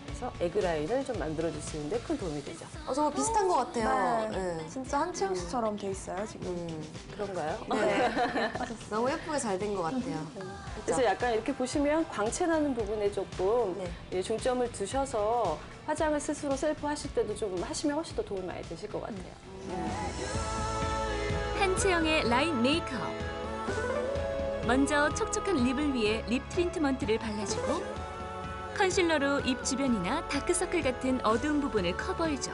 그래서 에그라인을 좀 만들어주시는데 큰 도움이 되죠. 정말 비슷한 것 같아요. 네. 진짜 한채영 씨처럼 돼 있어요, 지금. 그런가요? 네. 너무 예쁘게 잘 된 것 같아요. 그래서 약간 이렇게 보시면 광채 나는 부분에 조금 네. 예, 중점을 두셔서 화장을 스스로 셀프 하실 때도 좀 하시면 훨씬 더 도움이 많이 되실 것 같아요. 한채영의 라인 메이크업. 먼저 촉촉한 립을 위해 립 트리트먼트를 발라주고 컨실러로 입 주변이나 다크서클 같은 어두운 부분을 커버해줘.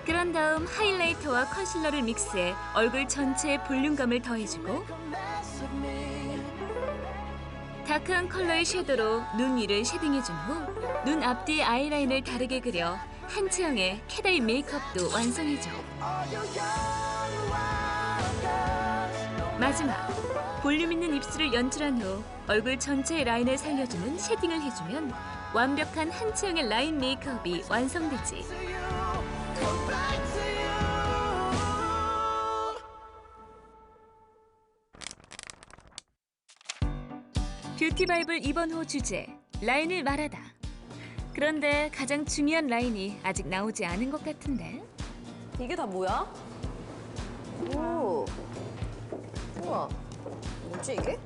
그런 다음 하이라이터와 컨실러를 믹스해 얼굴 전체에 볼륨감을 더해주고 다크한 컬러의 섀도로 눈 위를 쉐딩해준 후 눈 앞뒤 아이라인을 다르게 그려 한채영의 캣아이 메이크업도 완성해줘. 마지막, 볼륨 있는 입술을 연출한 후 얼굴 전체의 라인을 살려주는 쉐딩을 해주면 완벽한 한채영의 라인 메이크업이 완성되지. 뷰티 바이블 이번 호 주제, 라인을 말하다. 그런데 가장 중요한 라인이 아직 나오지 않은 것 같은데. 이게 다 뭐야? 오. 우와. 뭐지 이게?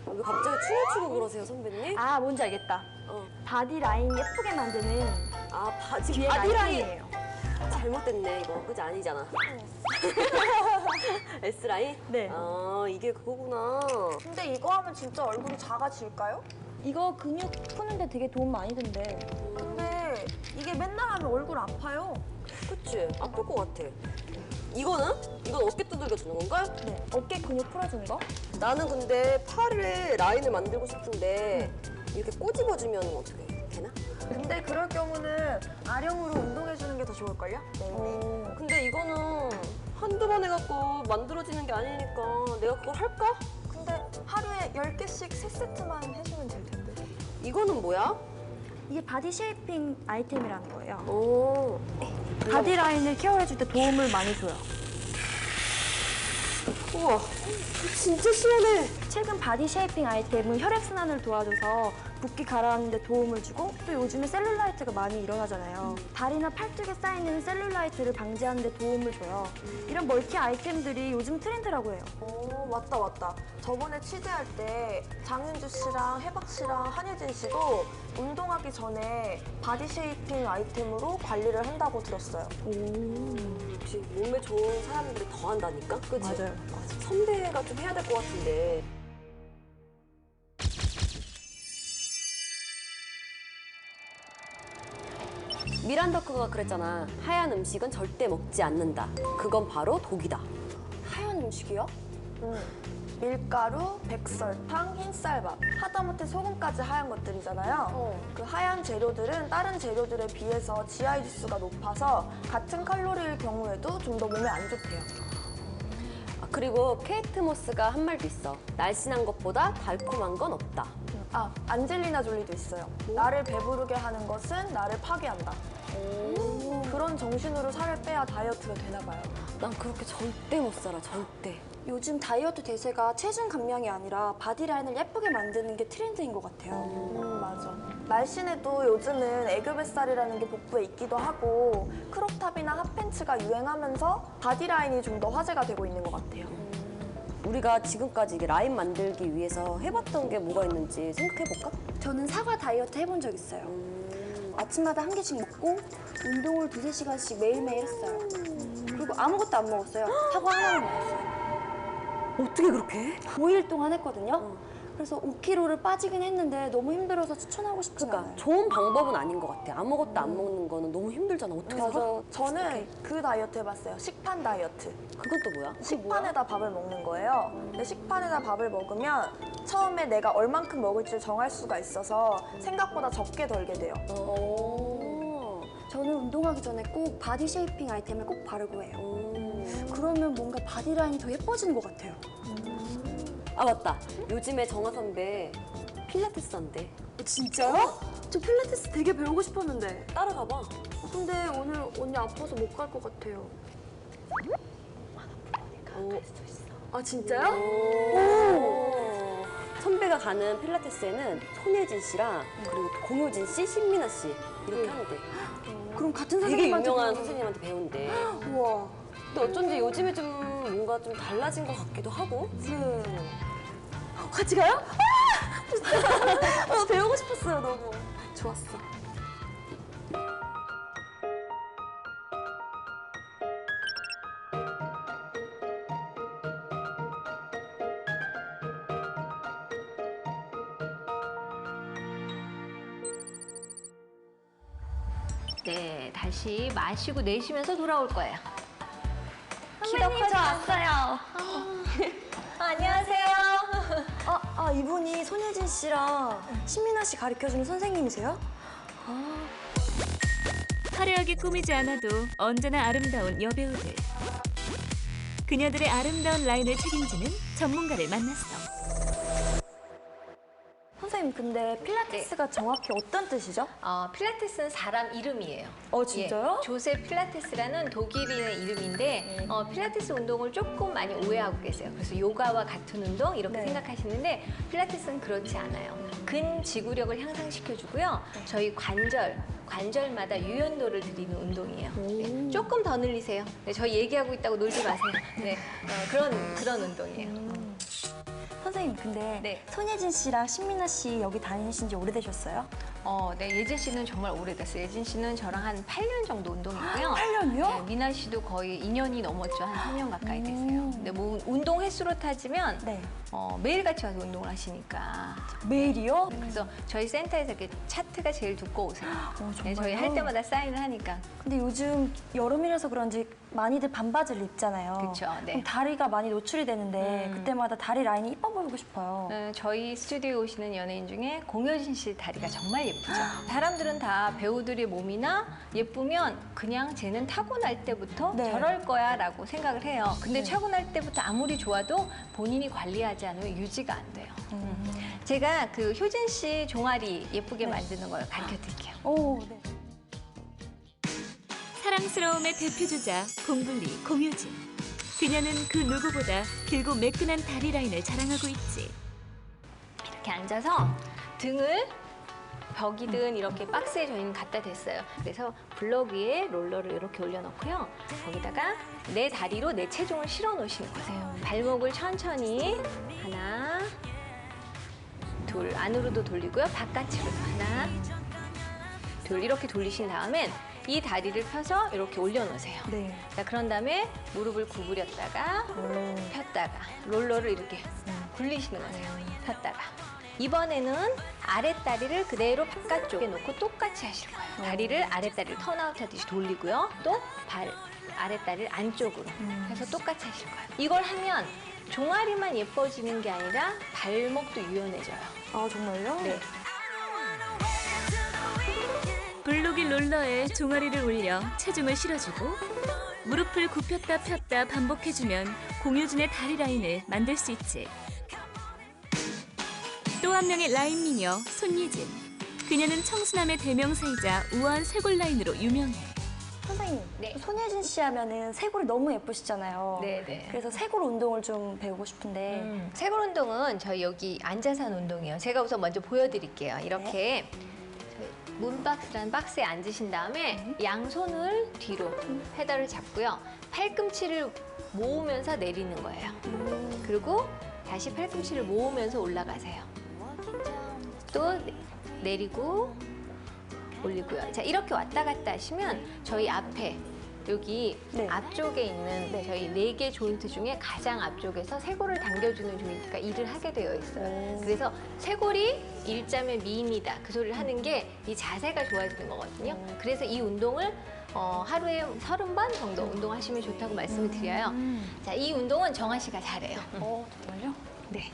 왜 갑자기 춤을 추고 그러세요, 선배님? 아, 뭔지 알겠다. 바디 라인 예쁘게 만드는 아, 바지 뒤에 바디 라인. 라인이에요. 잘못됐네, 이거. 그지 아니잖아. S 라인? 네. 아, 이게 그거구나. 근데 이거 하면 진짜 얼굴이 작아질까요? 이거 근육 푸는데 되게 도움 많이 된대. 근데 이게 맨날 하면 얼굴 아파요. 그치? 아플 것 같아. 이거는? 이건 어깨 두들겨 주는 건가? 네. 어깨 근육 풀어주는 거? 나는 근데 팔에 라인을 만들고 싶은데 이렇게 꼬집어주면 어떻게 되나? 근데 그럴 경우는 아령으로 운동해주는 게 더 좋을걸요? 네. 근데 이거는 한두 번 해갖고 만들어지는 게 아니니까 내가 그걸 할까? 근데 하루에 10개씩 3세트만 해주면 될 텐데. 이거는 뭐야? 이게 바디 쉐이핑 아이템이라는 거예요. 오. 바디 라인을 케어해줄 때 도움을 많이 줘요. 우와, 진짜 시원해. 최근 바디 쉐이핑 아이템은 혈액순환을 도와줘서 붓기 가라앉는 데 도움을 주고 또 요즘에 셀룰라이트가 많이 일어나잖아요. 다리나 팔뚝에 쌓이는 셀룰라이트를 방지하는 데 도움을 줘요. 이런 멀티 아이템들이 요즘 트렌드라고 해요. 오, 맞다. 저번에 취재할 때 장윤주 씨랑 혜박 씨랑 한예진 씨도 운동하기 전에 바디 쉐이핑 아이템으로 관리를 한다고 들었어요. 역시 몸에 좋은 사람들이 더 한다니까? 그치? 맞아요. 선배가 좀 해야 될 것 같은데. 미란다크가 그랬잖아. 하얀 음식은 절대 먹지 않는다. 그건 바로 독이다. 하얀 음식이요? 밀가루, 백설탕, 흰쌀밥, 하다못해 소금까지 하얀 것들이잖아요. 그 하얀 재료들은 다른 재료들에 비해서 GI 지수가 높아서 같은 칼로리일 경우에도 좀 더 몸에 안 좋대요. 아, 그리고 케이트 모스가 한 말도 있어. 날씬한 것보다 달콤한 건 없다. 아, 안젤리나 졸리도 있어요. 나를 배부르게 하는 것은 나를 파괴한다. 그런 정신으로 살을 빼야 다이어트가 되나 봐요. 난 그렇게 절대 못 살아, 절대. 요즘 다이어트 대세가 체중 감량이 아니라 바디 라인을 예쁘게 만드는 게 트렌드인 것 같아요. 맞아. 날씬해도 요즘은 애교뱃살이라는 게 복부에 있기도 하고 크롭탑이나 핫팬츠가 유행하면서 바디 라인이 좀 더 화제가 되고 있는 것 같아요. 우리가 지금까지 이게 라인 만들기 위해서 해봤던 게 뭐가 있는지 생각해볼까? 저는 사과 다이어트 해본 적 있어요. 아침마다 한 개씩 먹고 운동을 2~3시간씩 매일매일 했어요. 그리고 아무것도 안 먹었어요. 사과 하나만 먹었어요. 어떻게 그렇게 해? 5일 동안 했거든요. 그래서 5kg를 빠지긴 했는데 너무 힘들어서 추천하고 싶지 그러니까 않아요. 좋은 방법은 아닌 것 같아. 아무것도 안 먹는 거는 너무 힘들잖아. 어떻게 살아? 맞아. 저는 그 다이어트 해봤어요. 식판 다이어트. 그건 또 뭐야? 식판에다 밥을 먹는 거예요. 근데 식판에다 밥을 먹으면 처음에 내가 얼만큼 먹을지 정할 수가 있어서 생각보다 적게 덜게 돼요. 저는 운동하기 전에 꼭 바디 쉐이핑 아이템을 꼭 바르고 해요. 그러면 뭔가 바디 라인이 더 예뻐지는 것 같아요. 아 맞다. 요즘에 정아 선배 필라테스 한대. 진짜요? 저 필라테스 되게 배우고 싶었는데. 따라가봐. 근데 오늘 언니 아파서 못 갈 것 같아요. 갈 수도 있어. 아 진짜요? 오. 선배가 가는 필라테스에는 손예진 씨랑 그리고 공효진 씨, 신민아 씨 이렇게 한대. 그럼 같은 되게 선생님한테 유명한 배우는 선생님한테 배운대. 우와. 근데 어쩐지 요즘에 좀 뭔가 좀 달라진 것 같기도 하고. 같이 가요? 아! 진짜. 배우고 싶었어요, 너무. 좋았어. 네, 다시 마시고 내쉬면서 돌아올 거예요. 선배님, 저 왔어요. 안녕하세요. 이분이 손예진 씨랑 신민아 씨 가르쳐주는 선생님이세요? 화려하게 꾸미지 않아도 언제나 아름다운 여배우들. 그녀들의 아름다운 라인을 책임지는 전문가를 만났어. 선생님, 근데 필라테스가 정확히 어떤 뜻이죠? 필라테스는 사람 이름이에요. 진짜요? 예, 조세 필라테스라는 독일인의 이름인데 필라테스 운동을 조금 많이 오해하고 계세요. 그래서 요가와 같은 운동 이렇게 생각하시는데 필라테스는 그렇지 않아요. 근지구력을 향상시켜주고요. 저희 관절마다 유연도를 드리는 운동이에요. 네, 조금 더 늘리세요. 네, 저희 얘기하고 있다고 놀지 마세요. 네, 그런 운동이에요. 선생님, 근데 네. 손예진 씨랑 신민아 씨 여기 다니신 지 오래되셨어요? 네, 예진 씨는 정말 오래됐어요. 예진 씨는 저랑 한 8년 정도 운동했고요. 8년이요? 네, 미나 씨도 거의 2년이 넘었죠. 한 3년 가까이 됐어요. 근데 뭐 운동 횟수로 따지면 네. 매일같이 와서 운동을 하시니까. 매일이요? 그래서 저희 센터에서 이렇게 차트가 제일 두꺼우세요. 네, 정말요? 저희 할 때마다 사인을 하니까. 근데 요즘 여름이라서 그런지 많이들 반바지를 입잖아요. 그쵸, 네. 그럼 다리가 많이 노출이 되는데 그때마다 다리 라인이 이뻐 보이고 싶어요. 저희 스튜디오에 오시는 연예인 중에 공효진 씨 다리가 정말 예쁘죠. 사람들은 다 배우들의 몸이나 예쁘면 그냥 쟤는 타고날 때부터 네. 저럴 거야 라고 생각을 해요. 근데 타고날 때부터 아무리 좋아도 본인이 관리하지 않으면 유지가 안 돼요. 제가 그 효진 씨 종아리 예쁘게 만드는 걸 가르쳐 드릴게요. 오, 네. 사랑스러움의 대표주자 공블리 공효진. 그녀는 그 누구보다 길고 매끈한 다리 라인을 자랑하고 있지. 이렇게 앉아서 등을 벽이든 이렇게 박스에 저희는 갖다 댔어요. 그래서 블럭 위에 롤러를 이렇게 올려놓고요. 거기다가 내 다리로 내 체중을 실어 놓으시는 거세요. 발목을 천천히 하나, 둘, 안으로도 돌리고요. 바깥으로도 하나, 둘 이렇게 돌리신 다음엔 이 다리를 펴서 이렇게 올려놓으세요. 네. 자, 그런 다음에 무릎을 구부렸다가 폈다가 롤러를 이렇게 굴리시는 거세요. 폈다가. 이번에는 아랫다리를 그대로 바깥쪽에 놓고 똑같이 하실 거예요. 다리를 아랫다리를 턴아웃 하듯이 돌리고요. 또 아랫다리를 안쪽으로 해서 똑같이 하실 거예요. 이걸 하면 종아리만 예뻐지는 게 아니라 발목도 유연해져요. 아, 정말요? 네. 블록이 롤러에 종아리를 올려 체중을 실어주고 무릎을 굽혔다 폈다 반복해주면 공효진의 다리 라인을 만들 수 있지. 또 한 명의 라인 미녀 손예진. 그녀는 청순함의 대명사이자 우아한 쇄골 라인으로 유명해. 선생님, 네. 손예진 씨 하면은 쇄골이 너무 예쁘시잖아요. 네. 그래서 쇄골 운동을 좀 배우고 싶은데. 쇄골 운동은 저희 여기 앉아서 하는 운동이에요. 제가 우선 먼저 보여드릴게요. 이렇게 저희 문박스라는 박스에 앉으신 다음에 양손을 뒤로 페달을 잡고요. 팔꿈치를 모으면서 내리는 거예요. 그리고 다시 팔꿈치를 모으면서 올라가세요. 또 내리고 올리고요. 자, 이렇게 왔다 갔다 하시면 저희 앞에 여기 네. 앞쪽에 있는 저희 4개 조인트 중에 가장 앞쪽에서 쇄골을 당겨주는 조인트가 일을 하게 되어 있어요. 그래서 쇄골이 일자면 미인이다. 그 소리를 하는 게 이 자세가 좋아지는 거거든요. 그래서 이 운동을 하루에 30번 정도 운동하시면 좋다고 말씀을 드려요. 자, 이 운동은 정아 씨가 잘해요. 정말요? 네.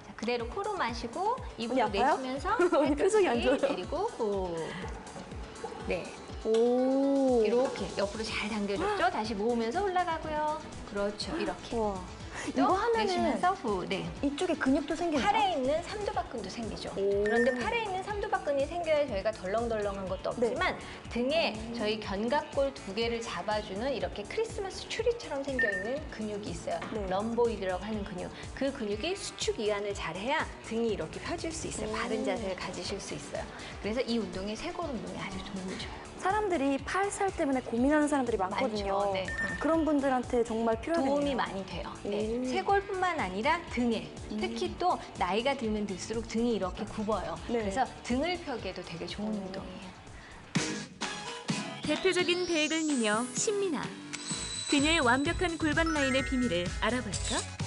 자, 그대로 코로 마시고 입으로 아파요? 내쉬면서 표정이 안 좋아요. 내리고 후. 네. 오. 이렇게 옆으로 잘 당겨줬죠? 다시 모으면서 올라가고요. 그렇죠. 이렇게. 우와. 또 이거 하면은 내쉬면서 후. 네. 이쪽에 근육도 생기나요? 팔에 있는 삼두박근도 생기죠. 그런데 팔에 있는 삼두박근이 생겨야 저희가 덜렁덜렁한 것도 없지만 등에 저희 견갑골 2개를 잡아주는 이렇게 크리스마스 추리처럼 생겨있는 근육이 있어요. 네. 럼보이드라고 하는 근육. 그 근육이 수축 이완을 잘해야 등이 이렇게 펴질 수 있어요. 바른 자세를 가지실 수 있어요. 그래서 이 운동이 쇄골 운동에 아주 도움을 줘요. 사람들이 팔살 때문에 고민하는 사람들이 많거든요. 많죠. 네. 그런 분들한테 정말 필요하겠네요. 도움이 많이 돼요. 네. 쇄골뿐만 아니라 등에 특히 또 나이가 들면 들수록 등이 이렇게 굽어요. 네. 그래서 등을 펴기에도 되게 좋은 운동이에요. 대표적인 베이글 미녀 신민아. 그녀의 완벽한 골반 라인의 비밀을 알아볼까?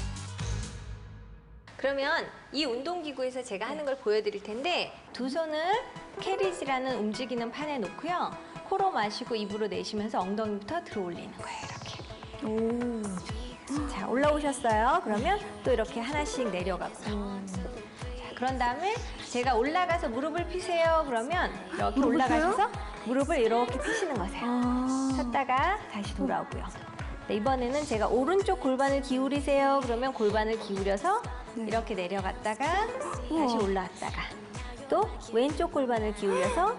그러면 이 운동기구에서 제가 하는 걸 보여드릴 텐데 두 손을 캐리지라는 움직이는 판에 놓고요. 코로 마시고 입으로 내쉬면서 엉덩이부터 들어 올리는 거예요. 이렇게. 자, 올라오셨어요. 그러면 또 이렇게 하나씩 내려가고요. 자, 그런 다음에 제가 올라가서 무릎을 피세요. 그러면 이렇게 올라가셔서 무릎을 이렇게 피시는 거세요. 섰다가 다시 돌아오고요. 네, 이번에는 제가 오른쪽 골반을 기울이세요. 그러면 골반을 기울여서 이렇게 내려갔다가 다시 올라왔다가 또 왼쪽 골반을 기울여서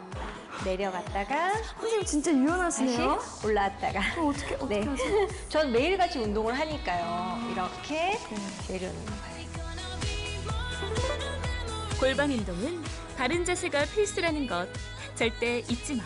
내려갔다가 선생님 진짜 유연하시네요. 다시 올라왔다가 어떻게 네. 하세요? 전 매일같이 운동을 하니까요. 이렇게 내려놓는 거예요. 골반 운동은 바른 자세가 필수라는 것 절대 잊지 마.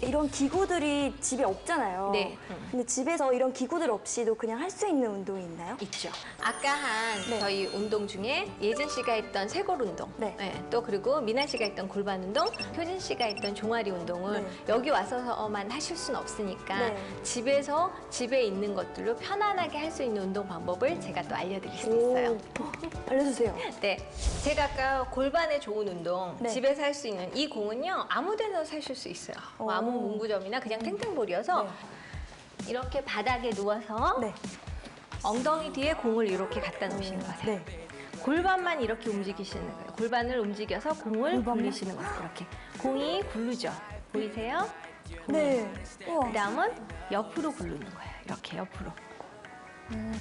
이런 기구들이 집에 없잖아요. 네. 근데 집에서 이런 기구들 없이도 그냥 할 수 있는 운동이 있나요? 있죠. 아까 한 네. 저희 운동 중에 예진 씨가 했던 쇄골 운동, 네. 또 그리고 미나 씨가 했던 골반 운동, 효진 씨가 했던 종아리 운동을 네. 여기 와서만 하실 수는 없으니까 네. 집에서 집에 있는 것들로 편안하게 할 수 있는 운동 방법을 제가 또 알려드릴 수 있어요. 알려주세요. 네, 제가 아까 골반에 좋은 운동 네. 집에서 할 수 있는 이 공은요 아무데나 사실 수 있어요. 뭐 아무 문구점이나 그냥 탱탱볼이어서 이렇게 바닥에 누워서 네. 엉덩이 뒤에 공을 이렇게 갖다 놓으시는 거세요. 네. 골반만 이렇게 움직이시는 거예요. 골반을 움직여서 공을 굴리시는 거예요. 이렇게 공이 굴르죠. 보이세요? 네. 우와. 그 다음은 옆으로 굴르는 거예요. 이렇게 옆으로.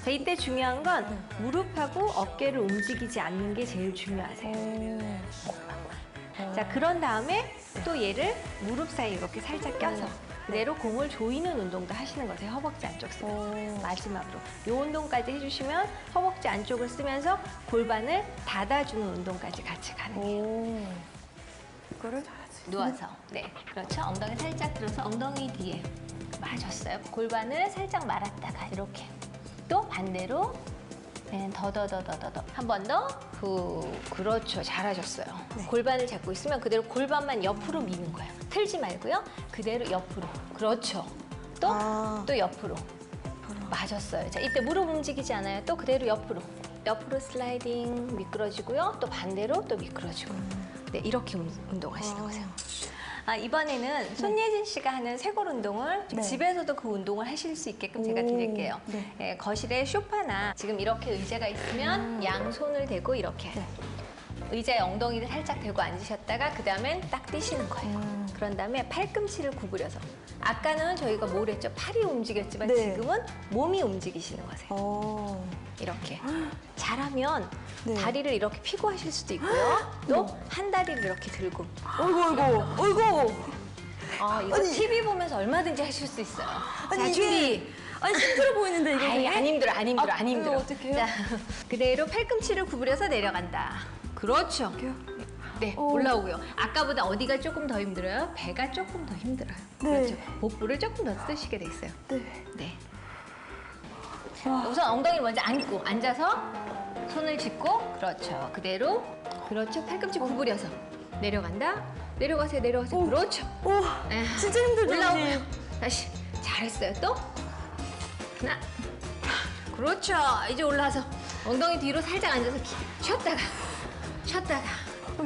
자, 이때 중요한 건 무릎하고 어깨를 움직이지 않는 게 제일 중요하세요. 자, 그런 다음에 또 얘를 무릎 사이에 이렇게 살짝 껴서 그대로 공을 조이는 운동도 하시는 거세요. 허벅지 안쪽 쓰면서. 마지막으로 이 운동까지 해주시면 허벅지 안쪽을 쓰면서 골반을 닫아주는 운동까지 같이 가능해요. 이거를 누워서. 네, 그렇죠. 엉덩이 살짝 들어서 엉덩이 뒤에 맞았어요. 골반을 살짝 말았다가 이렇게. 또 반대로 더더더더더더 한 번 더. 그렇죠. 잘하셨어요. 골반을 잡고 있으면 그대로 골반만 옆으로 미는 거예요. 틀지 말고요. 그대로 옆으로. 그렇죠. 또 옆으로. 맞았어요. 자, 이때 무릎 움직이지 않아요. 또 그대로 옆으로. 옆으로 슬라이딩 미끄러지고요. 또 반대로 또 미끄러지고. 네, 이렇게 운동하시는 거세요. 아, 이번에는 손예진 씨가 하는 쇄골 운동을 집에서도 그 운동을 하실 수 있게끔 제가 드릴게요. 예, 거실에 소파나 지금 이렇게 의자가 있으면 양손을 대고 이렇게 의자에 엉덩이를 살짝 대고 앉으셨다가 그 다음엔 딱 뛰시는 거예요. 그런 다음에 팔꿈치를 구부려서 아까는 저희가 뭘 했죠? 팔이 움직였지만 지금은 몸이 움직이시는 거세요. 이렇게 잘하면 다리를 이렇게 펴고 하실 수도 있고요. 또 한 다리를 이렇게 들고. 어이구. 이거 TV 보면서 얼마든지 하실 수 있어요. 자, 준비. 아니 힘들어 보이는데 이거. 아이, 안 힘들어, 안 힘들어, 안 힘들어. 어떡해요? 자, 그대로 팔꿈치를 구부려서 내려간다. 그렇죠. 네, 올라오고요. 아까보다 어디가 조금 더 힘들어요? 배가 조금 더 힘들어요. 그렇죠. 복부를 조금 더 쓰시게 돼 있어요. 네. 우선 엉덩이 먼저 앉고 앉아서 손을 짚고 그렇죠. 그대로 그렇죠. 팔꿈치 구부려서 내려간다. 내려가세요. 그렇죠. 진짜 힘들죠. 올라오고요. 다시 잘했어요. 또 하나. 그렇죠. 이제 올라와서 엉덩이 뒤로 살짝 앉아서 쉬었다가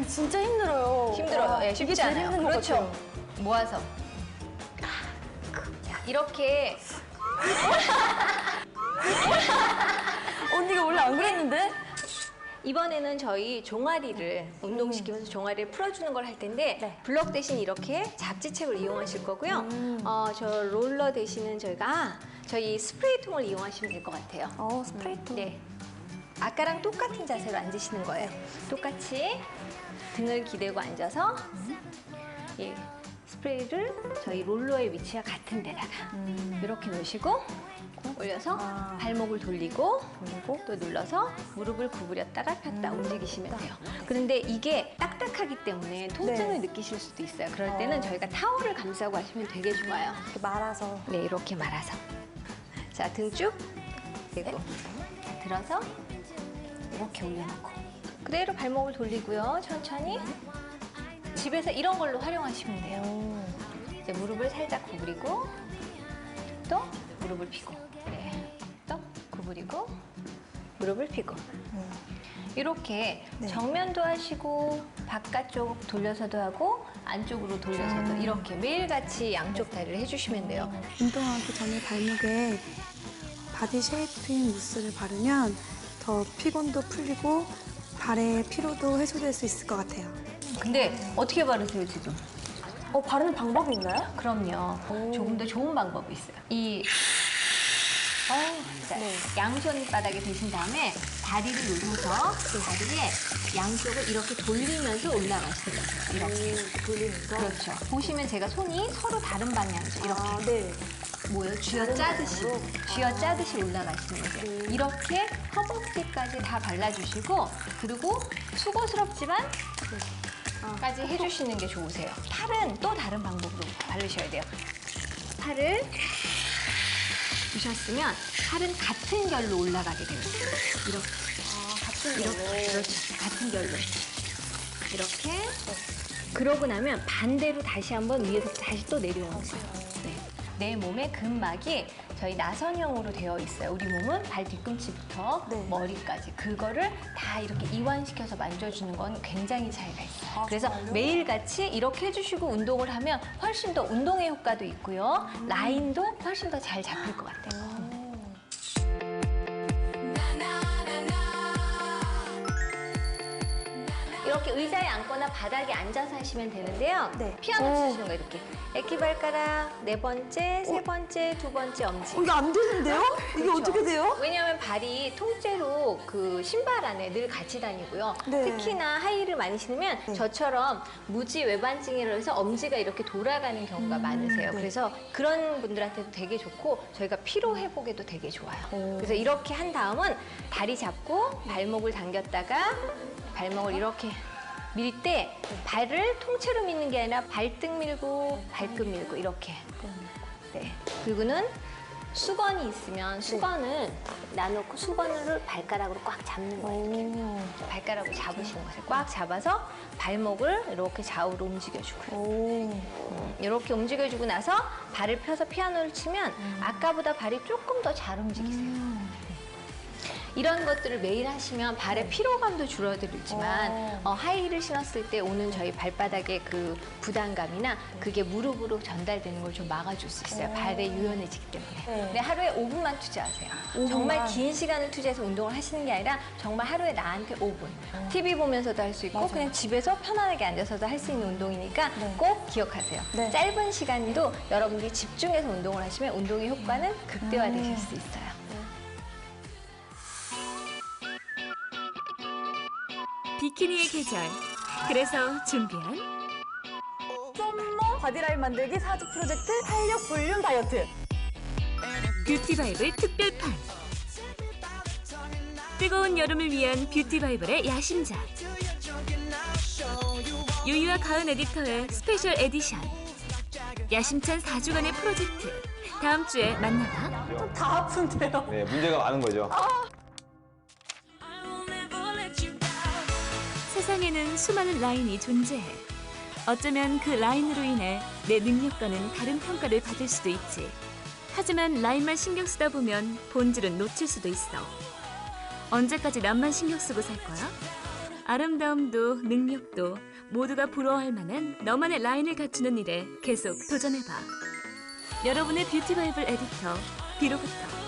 진짜 힘들어요. 힘들어요. 예, 쉽지 제일 않아요. 힘든 것 그렇죠. 같아요. 모아서 자, 이렇게 언니가 원래 안 그랬는데? 이번에는 저희 종아리를 운동시키면서 종아리를 풀어주는 걸 할 텐데 블럭 대신 이렇게 잡지책을 이용하실 거고요. 저 롤러 대신은 저희 스프레이통을 이용하시면 될 것 같아요. 스프레이통. 네. 아까랑 똑같은 자세로 앉으시는 거예요. 똑같이 등을 기대고 앉아서 예, 스프레이를 저희 롤러의 위치와 같은 데다가 이렇게 놓으시고 올려서 발목을 돌리고 또 눌러서 무릎을 구부렸다가 폈다 움직이시면 돼요. 그런데 이게 딱딱하기 때문에 통증을 느끼실 수도 있어요. 그럴 때는 저희가 타월을 감싸고 하시면 되게 좋아요. 이렇게 말아서. 네, 이렇게 말아서. 자, 등 쭉 대고 들어서 이렇게 올려놓고 그대로 발목을 돌리고요. 천천히. 집에서 이런 걸로 활용하시면 돼요. 이제 무릎을 살짝 구부리고 또 무릎을 펴고 또 구부리고 무릎을 펴고 이렇게 정면도 하시고 바깥쪽 돌려서도 하고 안쪽으로 돌려서도 이렇게 매일같이 양쪽 다리를 해주시면 돼요. 운동하기 전에 발목에 바디 쉐이핑 무스를 바르면 더 피곤도 풀리고 발의 피로도 해소될 수 있을 것 같아요. 근데 어떻게 바르세요 지금? 바르는 방법이 있나요? 그럼요. 조금 더 좋은 방법이 있어요. 자, 양손 바닥에 대신 다음에 다리를 눌러서 다리에 양쪽을 이렇게 돌리면서 올라가시는 거예요. 이렇게 돌리면서. 그렇죠. 보시면 제가 손이 서로 다른 방향이죠. 이렇게 뭐예요? 쥐어짜듯이 올라가시는 거예요. 이렇게 허벅지까지 다 발라주시고 그리고 수고스럽지만 까지 해주시는 게 좋으세요. 팔은 또 다른 방법으로 바르셔야 돼요. 팔을 부셨으면 팔은 같은 결로 올라가게 되어 있어요. 이렇게. 같은 결로. 그렇죠. 같은 결로. 이렇게. 그러고 나면 반대로 다시 한번 위에서 다시 또 내려오는 거예요. 네. 내 몸의 근막이 저희 나선형으로 되어 있어요. 우리 몸은 발 뒤꿈치부터 머리까지. 그거를 다 이렇게 이완시켜서 만져주는 건 굉장히 차이가 있어요. 그래서 매일같이 이렇게 해주시고 운동을 하면 훨씬 더 운동의 효과도 있고요. 라인도 훨씬 더 잘 잡힐 것 같아요. 이렇게 의자에 앉거나 바닥에 앉아서 하시면 되는데요. 피아노 치시는 거 이렇게. 애기발가락 4번째, 3번째, 2번째 엄지. 이게 안 되는데요? 이게 그렇죠. 어떻게 돼요? 왜냐하면 발이 통째로 그 신발 안에 늘 같이 다니고요. 네. 특히나 하이힐을 많이 신으면 저처럼 무지 외반증이라 해서 엄지가 이렇게 돌아가는 경우가 많으세요. 그래서 그런 분들한테도 되게 좋고 저희가 피로 회복에도 되게 좋아요. 그래서 이렇게 한 다음은 다리 잡고 발목을 당겼다가 발목을 이렇게 밀 때 발을 통째로 미는 게 아니라 발등 밀고 발끝 밀고 이렇게. 네. 그리고는 수건이 있으면 수건을 놔놓고 수건을 발가락으로 꽉 잡는 거예요. 발가락으로 잡으시는 거예요. 꽉 잡아서 발목을 이렇게 좌우로 움직여주고요. 이렇게 움직여주고 나서 발을 펴서 피아노를 치면 아까보다 발이 조금 더 잘 움직이세요. 이런 것들을 매일 하시면 발의 피로감도 줄어들지만 하이힐을 신었을 때 오는 저희 발바닥의 그 부담감이나 그게 무릎으로 전달되는 걸 좀 막아줄 수 있어요. 발에 유연해지기 때문에. 근데 하루에 5분만 투자하세요. 정말 긴 시간을 투자해서 운동을 하시는 게 아니라 정말 하루에 나한테 5분. TV 보면서도 할 수 있고 그냥 집에서 편안하게 앉아서도 할 수 있는 운동이니까 꼭 기억하세요. 짧은 시간도 여러분들이 집중해서 운동을 하시면 운동의 효과는 극대화되실 수 있어요. 비키니의 계절. 그래서 준비한 썸머 바디라인 만들기 4주 프로젝트 탄력 볼륨 다이어트. 뷰티바이블 특별판. 뜨거운 여름을 위한 뷰티바이블의 야심작. 유유와 가은 에디터의 스페셜 에디션. 야심찬 4주간의 프로젝트. 다음 주에 만나봐. 다 아픈데요. 네, 문제가 많은 거죠. 세상에는 수많은 라인이 존재해. 어쩌면 그 라인으로 인해 내 능력과는 다른 평가를 받을 수도 있지. 하지만 라인만 신경 쓰다 보면 본질은 놓칠 수도 있어. 언제까지 남만 신경 쓰고 살 거야? 아름다움도 능력도 모두가 부러워할 만한 너만의 라인을 갖추는 일에 계속 도전해봐. 여러분의 뷰티바이블 에디터 비로부터.